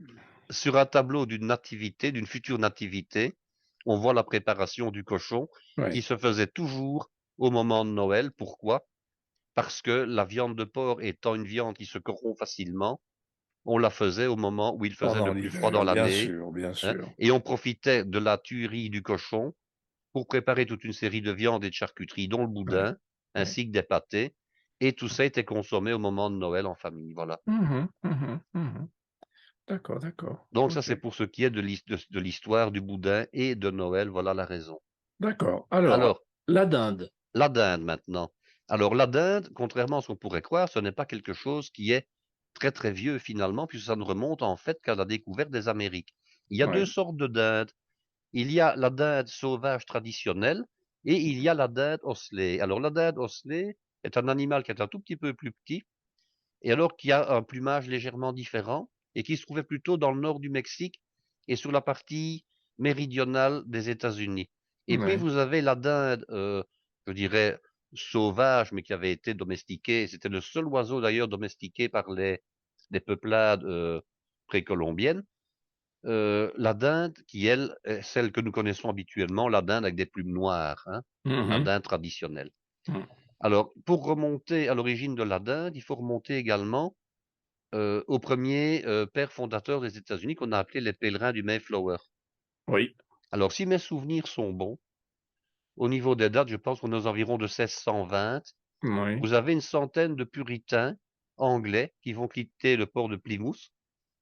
Speaker 1: sur un tableau d'une nativité, d'une future nativité, on voit la préparation du cochon qui
Speaker 2: Ouais.
Speaker 1: se faisait toujours au moment de Noël. Pourquoi? Parce que la viande de porc étant une viande qui se corrompt facilement, on la faisait au moment où il faisait
Speaker 2: Pendant
Speaker 1: le plus froid dans
Speaker 2: l'hiver, bien
Speaker 1: l'année,
Speaker 2: sûr, bien
Speaker 1: hein,
Speaker 2: sûr.
Speaker 1: et on profitait de la tuerie du cochon pour préparer toute une série de viandes et de charcuteries, dont le
Speaker 2: Ouais.
Speaker 1: boudin.
Speaker 2: ouais.
Speaker 1: ainsi que des pâtés. Et tout ça était consommé au moment de Noël en famille, voilà.
Speaker 2: Mmh mh. Mmh. D'accord, d'accord.
Speaker 1: Donc ça,
Speaker 2: OK.
Speaker 1: c'est pour ce qui est de l'histoire du boudin et de Noël, voilà la raison.
Speaker 2: D'accord. Alors,
Speaker 1: Alors,
Speaker 2: la dinde.
Speaker 1: la dinde maintenant. Alors la dinde, contrairement à ce qu'on pourrait croire, ce n'est pas quelque chose qui est très, très vieux finalement, puisque ça ne remonte en fait qu'à la découverte des Amériques. Il y a 2
Speaker 2: Ouais.
Speaker 1: sortes de dindes. Il y a la dinde sauvage traditionnelle et il y a la dinde osselet. Alors la dinde osselet est un animal qui est un tout petit peu plus petit et alors qui a un plumage légèrement différent et qui se trouvait plutôt dans le nord du Mexique et sur la partie méridionale des États-Unis. Et puis
Speaker 2: Ouais.
Speaker 1: vous avez la dinde, je dirais sauvage, mais qui avait été domestiquée. C'était le seul oiseau d'ailleurs domestiqué par les peuplades précolombiennes. La dinde qui, elle, est celle que nous connaissons habituellement, la dinde avec des plumes noires, hein, la
Speaker 2: Mmh.
Speaker 1: dinde traditionnelle.
Speaker 2: Mmh.
Speaker 1: Alors, pour remonter à l'origine de la dinde, il faut remonter également aux premiers pères fondateurs des États-Unis qu'on a appelés les pèlerins du Mayflower.
Speaker 2: Oui.
Speaker 1: Alors, si mes souvenirs sont bons, au niveau des dates, je pense qu'on est aux environs de 1620.
Speaker 2: Oui.
Speaker 1: Vous avez une centaine de puritains anglais qui vont quitter le port de Plymouth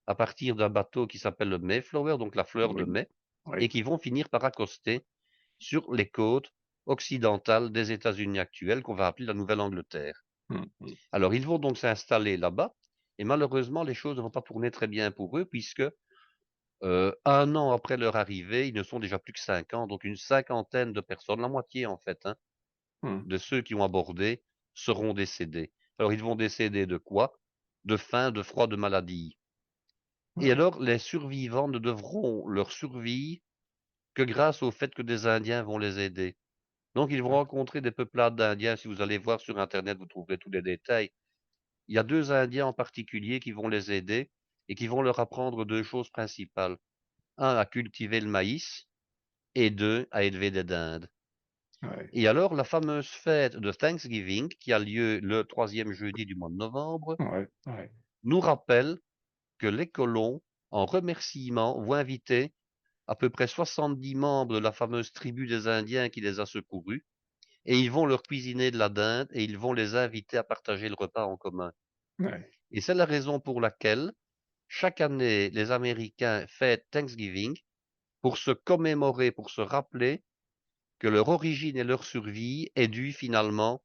Speaker 1: à partir d'un bateau qui s'appelle le Mayflower, donc la fleur de
Speaker 2: Oui.
Speaker 1: mai, et
Speaker 2: Oui.
Speaker 1: qui vont finir par accoster sur les côtes occidentales des États-Unis actuels, qu'on va appeler la Nouvelle-Angleterre.
Speaker 2: Mmh mh.
Speaker 1: Alors, ils vont donc s'installer là-bas, et malheureusement, les choses ne vont pas tourner très bien pour eux, puisque 1 an après leur arrivée, ils ne sont déjà plus que 50, donc une cinquantaine de personnes, la moitié en fait, hein,
Speaker 2: Mmh.
Speaker 1: de ceux qui ont abordé seront décédés. Alors, ils vont décéder de quoi? De faim, de froid, de maladie. Et
Speaker 2: Ouais.
Speaker 1: alors, les survivants ne devront leur survie que grâce au fait que des Indiens vont les aider. Donc, ils vont
Speaker 2: Ouais.
Speaker 1: rencontrer des peuplades d'Indiens. Si vous allez voir sur Internet, vous trouverez tous les détails. Il y a 2 Indiens en particulier qui vont les aider et qui vont leur apprendre 2 choses principales. Un, à cultiver le maïs et 2, à élever des dindes.
Speaker 2: Ouais.
Speaker 1: Et alors, la fameuse fête de Thanksgiving, qui a lieu le 3e jeudi du mois de novembre,
Speaker 2: Ouais. Ouais.
Speaker 1: nous rappelle que les colons, en remerciement, vont inviter à peu près 70 membres de la fameuse tribu des Indiens qui les a secourus, et ils vont leur cuisiner de la dinde et ils vont les inviter à partager le repas en commun.
Speaker 2: Ouais.
Speaker 1: Et c'est la raison pour laquelle, chaque année, les Américains fêtent Thanksgiving pour se commémorer, pour se rappeler que leur origine et leur survie est due finalement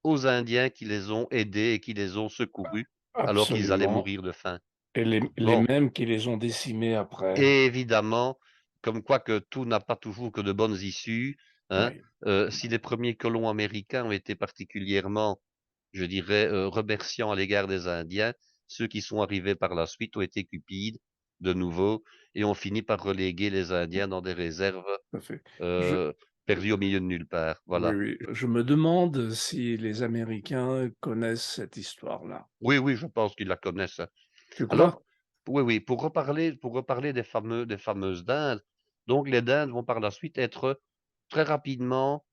Speaker 1: aux Indiens qui les ont aidés et qui les ont secourus alors qu'ils allaient
Speaker 2: Absolument.
Speaker 1: mourir de faim.
Speaker 2: Et les
Speaker 1: Bon,
Speaker 2: mêmes qui les ont décimés après.
Speaker 1: et évidemment, comme quoi que tout n'a pas toujours que de bonnes issues, hein.
Speaker 2: Oui.
Speaker 1: Si les premiers colons américains ont été particulièrement, je dirais, remerciants à l'égard des Indiens, ceux qui sont arrivés par la suite ont été cupides de nouveau et ont fini par reléguer les Indiens dans des réserves,
Speaker 2: Tout à fait. Je
Speaker 1: heu, perdues au milieu de nulle part.
Speaker 2: Oui,
Speaker 1: Voilà.
Speaker 2: oui. Je me demande si les Américains connaissent cette histoire-là.
Speaker 1: Oui, oui, je pense qu'ils la connaissent, hein.
Speaker 2: Tu crois?
Speaker 1: Alors, oui, oui, pour reparler des fameuses dindes, donc les dindes vont par la suite être très rapidement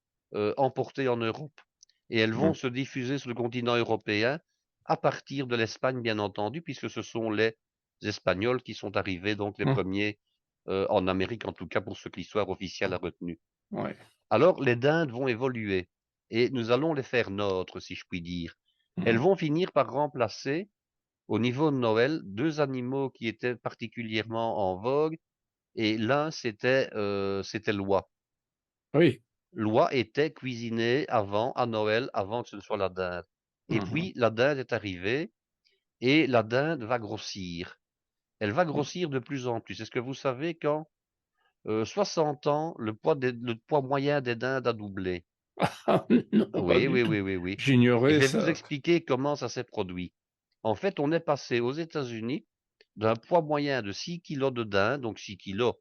Speaker 1: emportées en Europe et elles vont
Speaker 2: Mmh.
Speaker 1: se diffuser sur le continent européen à partir de l'Espagne, bien entendu, puisque ce sont les Espagnols qui sont arrivés, donc les
Speaker 2: Mmh.
Speaker 1: premiers en Amérique, en tout cas pour ce que l'histoire officielle a retenu.
Speaker 2: Ouais.
Speaker 1: Alors, les dindes vont évoluer et nous allons les faire nôtres, si je puis dire. Elles
Speaker 2: Mmh.
Speaker 1: vont finir par remplacer au niveau de Noël, 2 animaux qui étaient particulièrement en vogue et l'un c'était l'oie.
Speaker 2: Oui.
Speaker 1: L'oie était cuisinée avant, à Noël, avant que ce ne soit la dinde. Et
Speaker 2: Mmh.
Speaker 1: puis la dinde est arrivée et la dinde va grossir. Elle va
Speaker 2: Mmh.
Speaker 1: grossir de plus en plus. Est-ce que vous savez qu'en 60 ans, le poids moyen des dindes a doublé?
Speaker 2: Ah non, pas
Speaker 1: Oui,
Speaker 2: du
Speaker 1: oui,
Speaker 2: tout.
Speaker 1: oui, oui, oui. Et je
Speaker 2: J'ignorais
Speaker 1: vais vous
Speaker 2: ça.
Speaker 1: expliquer comment ça s'est produit. En fait, on est passé aux États-Unis d'un poids moyen de 6 kilos de dinde, donc 6 kilos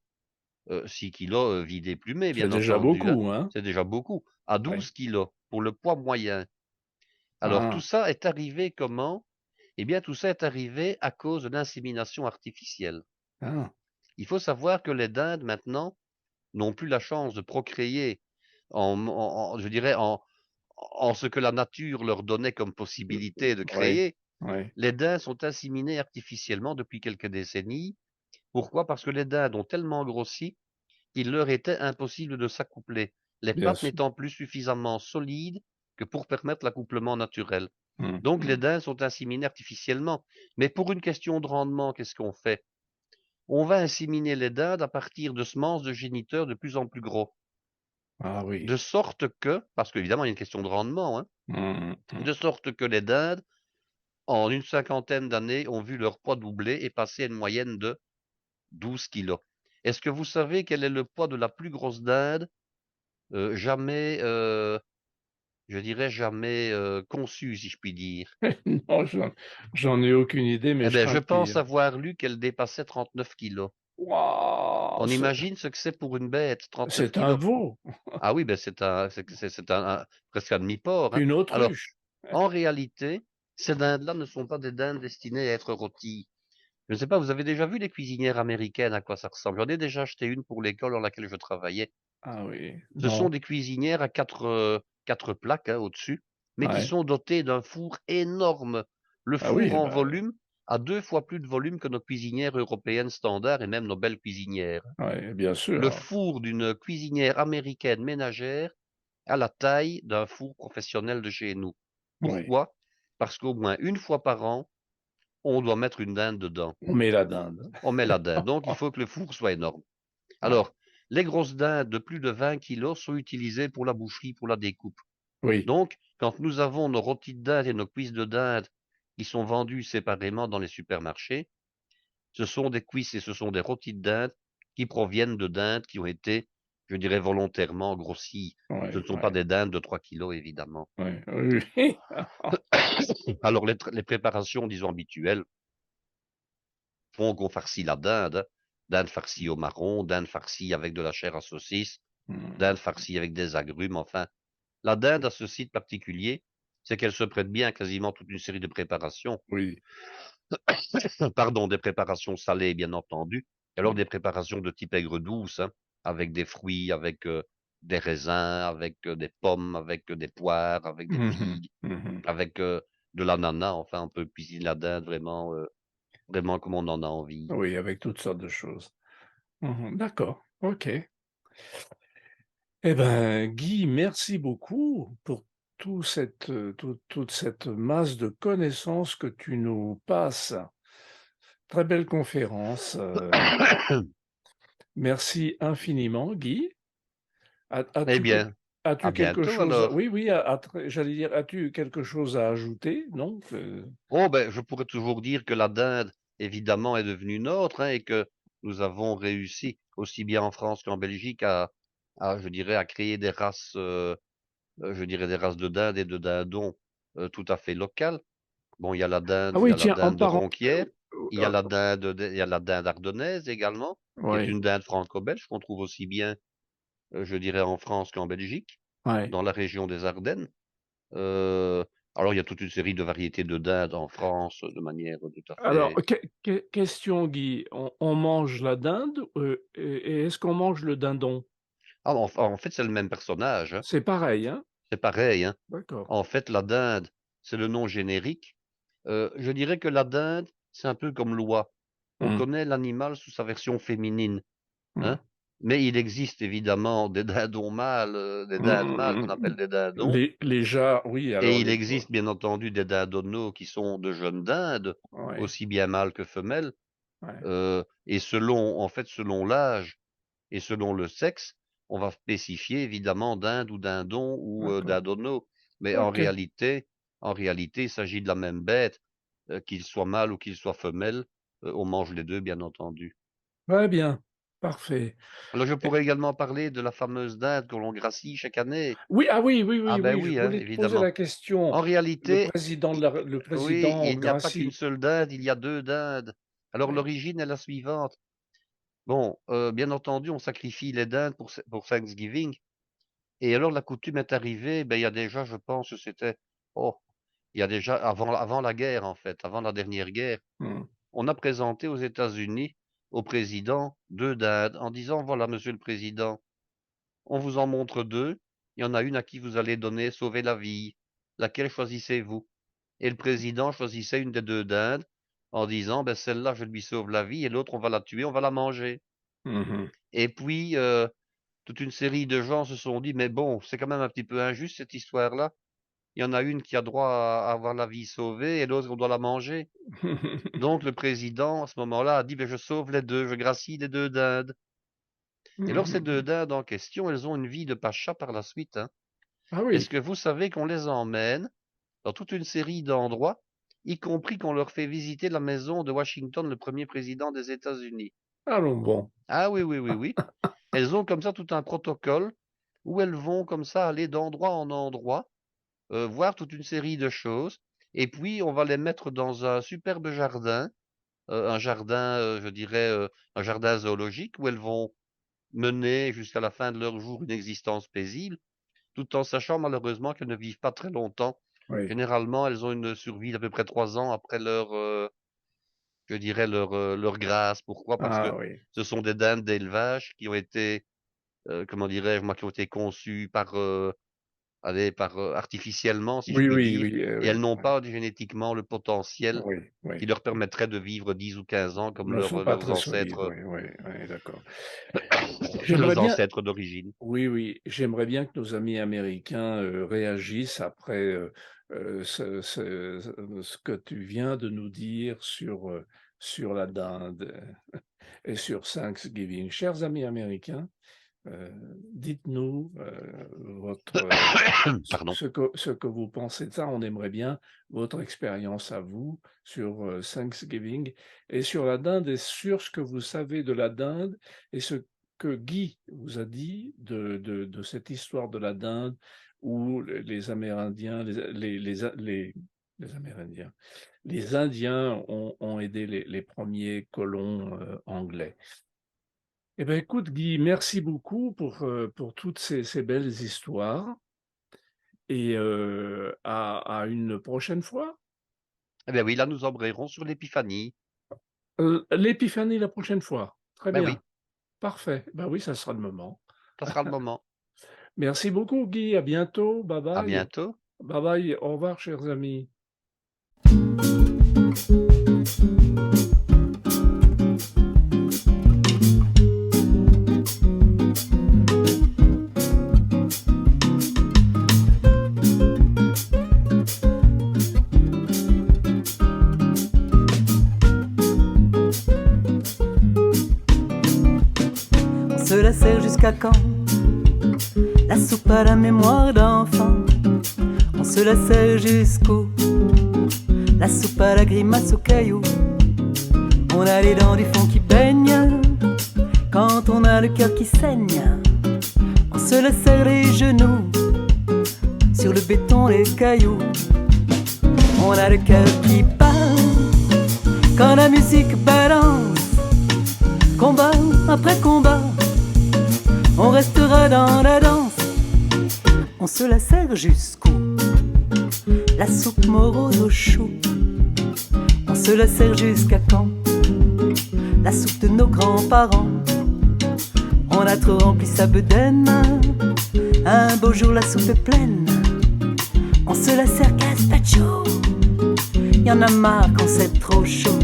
Speaker 1: vidés plumés,
Speaker 2: C'est
Speaker 1: bien
Speaker 2: déjà
Speaker 1: entendu, hein,
Speaker 2: beaucoup, hein?
Speaker 1: c'est déjà beaucoup, à
Speaker 2: Oui.
Speaker 1: 12 kilos pour le poids moyen. Alors tout
Speaker 2: Ah,
Speaker 1: ça est arrivé comment? Eh bien, tout ça est arrivé à cause de l'insémination artificielle.
Speaker 2: ah,
Speaker 1: Il faut savoir que les dindes maintenant n'ont plus la chance de procréer je dirais en ce que la nature leur donnait comme possibilité de
Speaker 2: oui,
Speaker 1: créer.
Speaker 2: oui,
Speaker 1: Les daims sont inséminés artificiellement depuis quelques décennies. Pourquoi? Parce que les dindes ont tellement grossi qu'il leur était impossible de s'accoupler. Les
Speaker 2: bien
Speaker 1: pattes
Speaker 2: sûr.
Speaker 1: n'étant plus suffisamment solides que pour permettre l'accouplement naturel.
Speaker 2: Mmh
Speaker 1: Donc les
Speaker 2: mh.
Speaker 1: dindes sont inséminées artificiellement. Mais pour une question de rendement, qu'est-ce qu'on fait? On va inséminer les dindes à partir de semences de géniteurs de plus en plus gros.
Speaker 2: Ah oui.
Speaker 1: De sorte que, parce qu'évidemment il y a une question de rendement, hein,
Speaker 2: Mmh
Speaker 1: de sorte que les dindes, en une cinquantaine d'années, ont vu leur poids doubler et passer à une moyenne de 12 kilos. Est-ce que vous savez quel est le poids de la plus grosse dinde jamais, je dirais jamais conçue, si je puis dire?
Speaker 2: Non, j'en ai aucune idée, mais
Speaker 1: Eh
Speaker 2: je
Speaker 1: bien,
Speaker 2: crains
Speaker 1: je
Speaker 2: le
Speaker 1: pense
Speaker 2: pire.
Speaker 1: avoir lu qu'elle dépassait 39 kilos.
Speaker 2: Waouh!
Speaker 1: On imagine ce que c'est pour une bête, 39
Speaker 2: C'est un
Speaker 1: kilos.
Speaker 2: veau,
Speaker 1: Ah oui, ben c'est presque un demi-porc, hein.
Speaker 2: une
Speaker 1: Alors,
Speaker 2: autruche.
Speaker 1: en réalité, ces dindes-là ne sont pas des dindes destinées à être rôties. Je ne sais pas, vous avez déjà vu les cuisinières américaines, à quoi ça ressemble? J'en ai déjà acheté une pour l'école dans laquelle je travaillais.
Speaker 2: Ah oui,
Speaker 1: Ce sont
Speaker 2: non,
Speaker 1: des cuisinières à 4 plaques, hein, au-dessus, mais qui
Speaker 2: ouais.
Speaker 1: sont dotées d'un four énorme. Le
Speaker 2: Ah
Speaker 1: four
Speaker 2: oui,
Speaker 1: en
Speaker 2: bah,
Speaker 1: volume a 2 fois plus de volume que nos cuisinières européennes standards et même nos belles cuisinières.
Speaker 2: ouais, bien
Speaker 1: Le
Speaker 2: sûr.
Speaker 1: four d'une cuisinière américaine ménagère a la taille d'un four professionnel de chez nous.
Speaker 2: Oui,
Speaker 1: Pourquoi? Parce qu'au moins une fois par an, on doit mettre une dinde dedans.
Speaker 2: on met la dinde.
Speaker 1: On met la dinde, donc il faut que le four soit énorme.
Speaker 2: Ouais,
Speaker 1: Alors, les grosses dindes de plus de 20 kilos sont utilisées pour la boucherie, pour la découpe.
Speaker 2: oui,
Speaker 1: Donc, quand nous avons nos rôtis de dinde et nos cuisses de dinde qui sont vendus séparément dans les supermarchés, ce sont des cuisses et ce sont des rôtis de dinde qui proviennent de dindes qui ont été, je dirais, volontairement grossies. Ce
Speaker 2: ouais,
Speaker 1: ne sont pas
Speaker 2: ouais,
Speaker 1: des dindes de 3 kilos, évidemment.
Speaker 2: ouais, oui, oui.
Speaker 1: Alors, les préparations, disons, habituelles font qu'on farcit la dinde, hein. Dinde farcie au marron, dinde farcie avec de la chair à saucisse, dinde
Speaker 2: Mmh,
Speaker 1: farcie avec des agrumes, enfin. La dinde a ce site particulier, c'est qu'elle se prête bien à quasiment toute une série de préparations.
Speaker 2: oui,
Speaker 1: Pardon, des préparations salées, bien entendu, et alors
Speaker 2: oui.
Speaker 1: des préparations de type aigre douce, hein, avec des fruits, avec des raisins, avec des pommes, avec des poires, avec des
Speaker 2: Mmh mh,
Speaker 1: figues,
Speaker 2: mmh.
Speaker 1: avec de l'ananas. Enfin, on peut cuisiner la dinde vraiment, vraiment comme on en a envie.
Speaker 2: Oui, avec toutes sortes de choses. D'accord, OK. Eh ben, Guy, merci beaucoup pour toute cette masse de connaissances que tu nous passes. Très belle conférence. Merci infiniment, Guy.
Speaker 1: Eh
Speaker 2: As-tu
Speaker 1: bien, à
Speaker 2: as-tu quelque
Speaker 1: bientôt
Speaker 2: chose
Speaker 1: alors.
Speaker 2: oui, oui, j'allais dire, as-tu quelque chose à ajouter? Non?
Speaker 1: Oh ben, je pourrais toujours dire que la dinde, évidemment, est devenue nôtre, hein, et que nous avons réussi, aussi bien en France qu'en Belgique, je dirais, à créer des races, je dirais des races de dinde et de dindons, tout à fait locales. Bon,
Speaker 2: Ah
Speaker 1: il y
Speaker 2: oui,
Speaker 1: a la
Speaker 2: tiens, en
Speaker 1: dinde de
Speaker 2: parlant
Speaker 1: Ronquière, il y a
Speaker 2: heu,
Speaker 1: la il y a la dinde ardennaise également, qui est
Speaker 2: oui,
Speaker 1: une dinde franco-belge qu'on trouve aussi bien, je dirais, en France qu'en Belgique,
Speaker 2: ouais.
Speaker 1: dans la région des Ardennes. Heu, alors il y a toute une série de variétés de dinde en France, de manière tout à
Speaker 2: Alors,
Speaker 1: fait.
Speaker 2: question, Guy, on mange la dinde, et est-ce qu'on mange le dindon?
Speaker 1: Ah, en fait, c'est le même personnage, hein.
Speaker 2: C'est pareil, hein?
Speaker 1: C'est pareil, hein.
Speaker 2: D'accord.
Speaker 1: En fait, la dinde, c'est le nom générique. Je dirais que la dinde, c'est un peu comme l'oie. On
Speaker 2: Mmh,
Speaker 1: connaît l'animal sous sa version féminine,
Speaker 2: mmh.
Speaker 1: hein, mais il existe évidemment des dindons mâles, des dindes mâles qu'on appelle
Speaker 2: Mmh.
Speaker 1: des dindons,
Speaker 2: Les jars, oui,
Speaker 1: et
Speaker 2: alors
Speaker 1: il
Speaker 2: les
Speaker 1: existe bien entendu des dindonneaux qui sont de jeunes dindes,
Speaker 2: ouais,
Speaker 1: aussi bien mâles que femelles,
Speaker 2: ouais.
Speaker 1: et selon l'âge et selon le sexe, on va spécifier évidemment dinde ou dindon ou
Speaker 2: D'accord.
Speaker 1: dindonneau. Mais
Speaker 2: OK.
Speaker 1: en réalité, il s'agit de la même bête, qu'il soit mâle ou qu'il soit femelle, on mange les 2 bien entendu.
Speaker 2: Très bien, parfait.
Speaker 1: Alors je
Speaker 2: Et
Speaker 1: pourrais également parler de la fameuse dinde que l'on gracie chaque année.
Speaker 2: oui, ah oui, oui,
Speaker 1: Ah
Speaker 2: oui,
Speaker 1: ben
Speaker 2: oui, je
Speaker 1: oui, hein,
Speaker 2: voulais te poser
Speaker 1: évidemment.
Speaker 2: la question.
Speaker 1: En réalité, i
Speaker 2: Le
Speaker 1: oui,
Speaker 2: président
Speaker 1: il n'y a pas qu'une
Speaker 2: gracie
Speaker 1: seule dinde, il y a 2 dindes. Alors
Speaker 2: ouais.
Speaker 1: l'origine est la suivante. Bon, bien entendu, on sacrifie les dindes pour Thanksgiving. Et alors la coutume est arrivée, ben, il y a déjà, je pense que c'était, oh, il y a déjà avant la guerre, en fait, avant la dernière guerre,
Speaker 2: Mmh.
Speaker 1: on a présenté aux États-Unis, au président, 2 dindes en disant: «Voilà, monsieur le président, on vous en montre 2. Il y en a une à qui vous allez donner sauver la vie. Laquelle choisissez-vous?» Et le président choisissait une des 2 dindes en disant: «Ben, celle-là, je lui sauve la vie et l'autre, on va la tuer, on va la manger».
Speaker 2: Mmh.
Speaker 1: Et puis, toute une série de gens se sont dit: «Mais bon, c'est quand même un petit peu injuste cette histoire-là». il y en a une qui a droit à avoir la vie sauvée et l'autre, on doit la manger. Donc le président, à ce moment-là, a dit: «Beh, je sauve les 2, je gracie les 2 dindes». Et alors ces 2 dindes en question, elles ont une vie de pacha par la suite, hein.
Speaker 2: Ah
Speaker 1: Est-ce
Speaker 2: oui,
Speaker 1: que vous savez qu'on les emmène dans toute une série d'endroits, y compris qu'on leur fait visiter la maison de Washington, le premier président des États-Unis?
Speaker 2: allons bon.
Speaker 1: Ah oui, oui, oui, oui. Elles ont comme ça tout un protocole où elles vont comme ça aller d'endroit en endroit, voir toute une série de choses et puis on va les mettre dans un superbe jardin, un jardin, je dirais, un jardin zoologique où elles vont mener jusqu'à la fin de leur jour une existence paisible, tout en sachant malheureusement qu'elles ne vivent pas très longtemps.
Speaker 2: Oui.
Speaker 1: Généralement, elles ont une survie d'à peu près 3 ans après leur, je dirais leur grâce. Pourquoi? Parce
Speaker 2: Ah
Speaker 1: que
Speaker 2: oui.
Speaker 1: ce sont des dindes d'élevage qui ont été, comment dirais-je moi? Qui ont été conçues par, allez, par, artificiellement si je
Speaker 2: Oui,
Speaker 1: puis
Speaker 2: oui,
Speaker 1: dire
Speaker 2: oui,
Speaker 1: et elles
Speaker 2: oui,
Speaker 1: n'ont
Speaker 2: oui,
Speaker 1: pas génétiquement le potentiel
Speaker 2: oui, oui,
Speaker 1: qui leur
Speaker 2: oui.
Speaker 1: permettrait de vivre 10 ou 15 ans comme
Speaker 2: Ne sont pas
Speaker 1: leurs
Speaker 2: très solides,
Speaker 1: ancêtres,
Speaker 2: oui, oui, oui, d'accord.
Speaker 1: leurs
Speaker 2: J'aimerais bien,
Speaker 1: ancêtres d'origine.
Speaker 2: oui, oui, j'aimerais bien que nos amis américains réagissent après ce que tu viens de nous dire sur la dinde et sur Thanksgiving. Chers amis américains, Heu, dites-nous, votre,
Speaker 1: Pardon.
Speaker 2: ce que vous pensez de ça. On aimerait bien votre expérience à vous sur, Thanksgiving et sur la dinde et sur ce que vous savez de la dinde et ce que Guy vous a dit de cette histoire de la dinde où les Amérindiens, les Amérindiens, les Indiens ont aidé les 1ers colons, anglais. Eh ben, écoute Guy, merci beaucoup pour toutes ces belles histoires et à une prochaine fois.
Speaker 1: Eh bien oui, là nous embrayerons sur l'épiphanie.
Speaker 2: L'épiphanie la prochaine fois. Très
Speaker 1: Ben
Speaker 2: bien,
Speaker 1: oui,
Speaker 2: parfait. Ben oui, ça sera le moment.
Speaker 1: ça sera le moment.
Speaker 2: Merci beaucoup Guy, à bientôt. Bye
Speaker 1: À
Speaker 2: bye.
Speaker 1: bientôt.
Speaker 2: Bye bye, au revoir chers amis.
Speaker 3: On se la sert jusqu'à quand? La soupe à la mémoire d'enfant. On se la sert jusqu'au. La soupe à la grimace aux cailloux. On a les dents du fond qui baignent. Quand on a le cœur qui saigne, on se la serre les genoux. Sur le béton, les cailloux. On a le cœur qui bat. Quand la musique balance. Combat après combat, on restera dans la danse. On se la serre jusqu'au. La soupe morose au chou. On se la serre jusqu'à quand? La soupe de nos grands-parents. On a trop rempli sa bedaine. Un beau jour la soupe est pleine. On se la sert gazpacho. Y en a marre quand c'est trop chaud.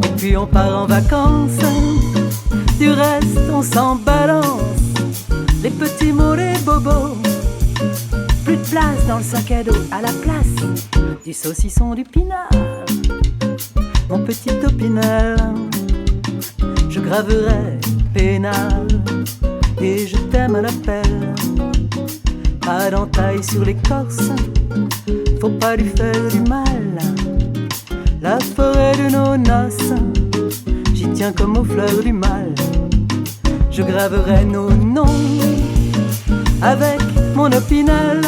Speaker 3: Et puis on part en vacances. Du reste on s'en balance. Les petits mots, les bobos. Plus de place dans le sac à dos. À la place du saucisson, du pinard. Mon petit opinel, je graverai pénal. Et je t'aime à l'appel. Pas d'entaille sur l'écorce. Faut pas lui faire du mal. La forêt de nos noces, j'y tiens comme aux fleurs du mal. Je graverai nos noms avec mon opinel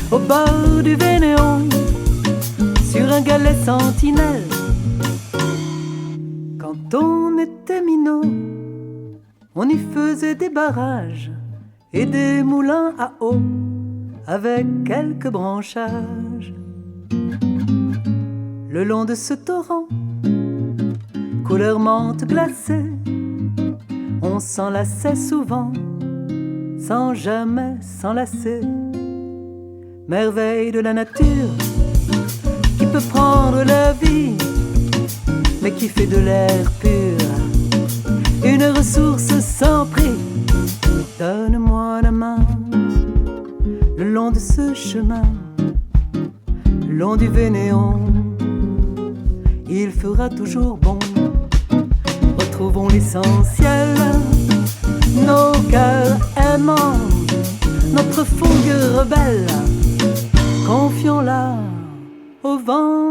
Speaker 3: au bord du Vénéon, sur un galet sentinelle. Quand on était minot, on y faisait des barrages et des moulins à eau avec quelques branchages. Le long de ce torrent, couleur menthe glacée, on s'enlaçait souvent, sans jamais s'enlacer. Merveille de la nature, qui peut prendre la vie, mais qui fait de l'air pur une ressource sans prix. Donne-moi la main, le long long de ce chemin, long du Vénéon, il fera toujours bon. Retrouvons l'essentiel, nos cœurs aimants, notre fougue rebelle, confions-la au vent.